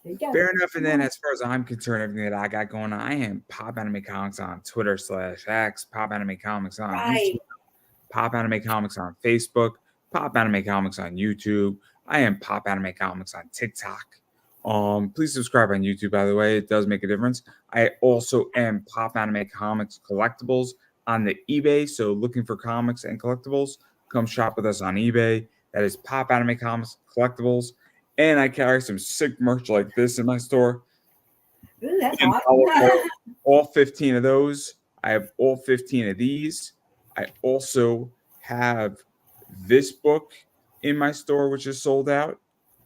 S2: there you go.
S1: Fair enough. And then, as far as I'm concerned, everything that I got going on, I am Pop Anime Comics on Twitter /X, Pop Anime Comics on YouTube, Pop Anime Comics on Facebook, Pop Anime Comics on YouTube. I am Pop Anime Comics on TikTok. Please subscribe on YouTube, by the way. It does make a difference. I also am Pop Anime Comics Collectibles on the eBay. So looking for comics and collectibles, come shop with us on eBay. That is Pop Anime Comics Collectibles. And I carry some sick merch like this in my store.
S2: Ooh, that's awesome.
S1: All 15 of those. I have all 15 of these. I also have this book in my store, which is sold out.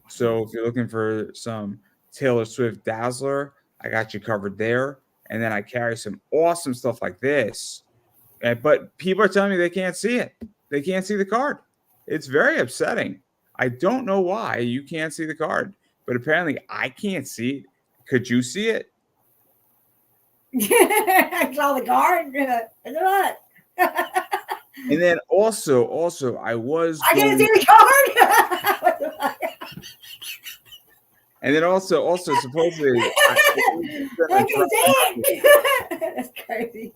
S1: So if you're looking for some Taylor Swift Dazzler, I got you covered there. And then I carry some awesome stuff like this. But people are telling me they can't see it. They can't see the card. It's very upsetting. I don't know why you can't see the card, but apparently I can't see it. Could you see it?
S2: I saw the card. Look.
S1: And then also, I
S2: can't see the card.
S1: And then also, supposedly,
S2: That's crazy.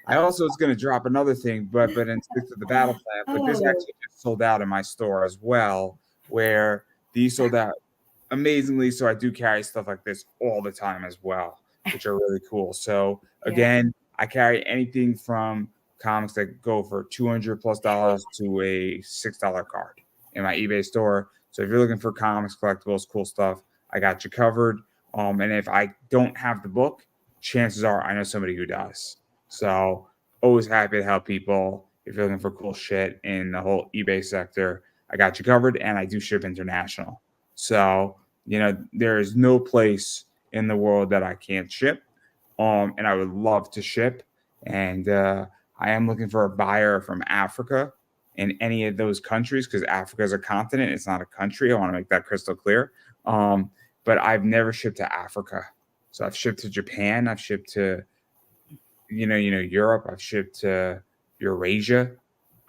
S1: I also was going to drop another thing, but in stick to the battle plan. But this actually just sold out in my store as well, where these sold out amazingly. So I do carry stuff like this all the time as well, which are really cool. So again, I carry anything from comics that go for $200+ to a $6 card in my eBay store. So if you're looking for comics, collectibles, cool stuff, I got you covered. And if I don't have the book, chances are I know somebody who does. So always happy to help people. If you're looking for cool shit in the whole eBay sector, I got you covered, and I do ship international. So, there is no place in the world that I can't ship. And I would love to ship. And I am looking for a buyer from Africa in any of those countries, because Africa is a continent. It's not a country. I want to make that crystal clear. But I've never shipped to Africa. So I've shipped to Japan. I've shipped to Europe. I've shipped to Eurasia.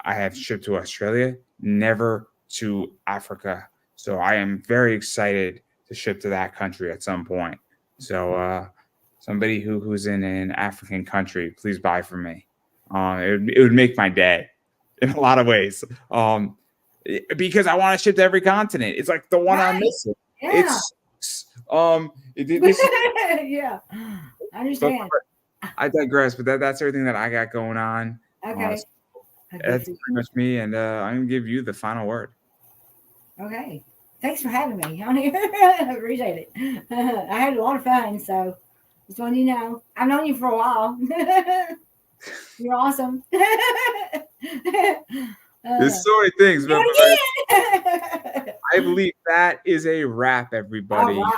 S1: I have shipped to Australia, never to Africa. So I am very excited to ship to that country at some point. So somebody who's in an African country, please buy from me. It would make my day in a lot of ways. Because I want to ship to every continent. It's like the one I'm missing.
S2: Yeah.
S1: Yeah.
S2: I understand.
S1: I digress, but that's everything that I got going on.
S2: Okay.
S1: That's pretty much me, and I'm gonna give you the final word.
S2: Okay. Thanks for having me on here. I appreciate it. I had a lot of fun, so just wanted you to know. I've known you for a while. You're awesome.
S1: There's so many things, but I believe that is a wrap, everybody.
S2: All right.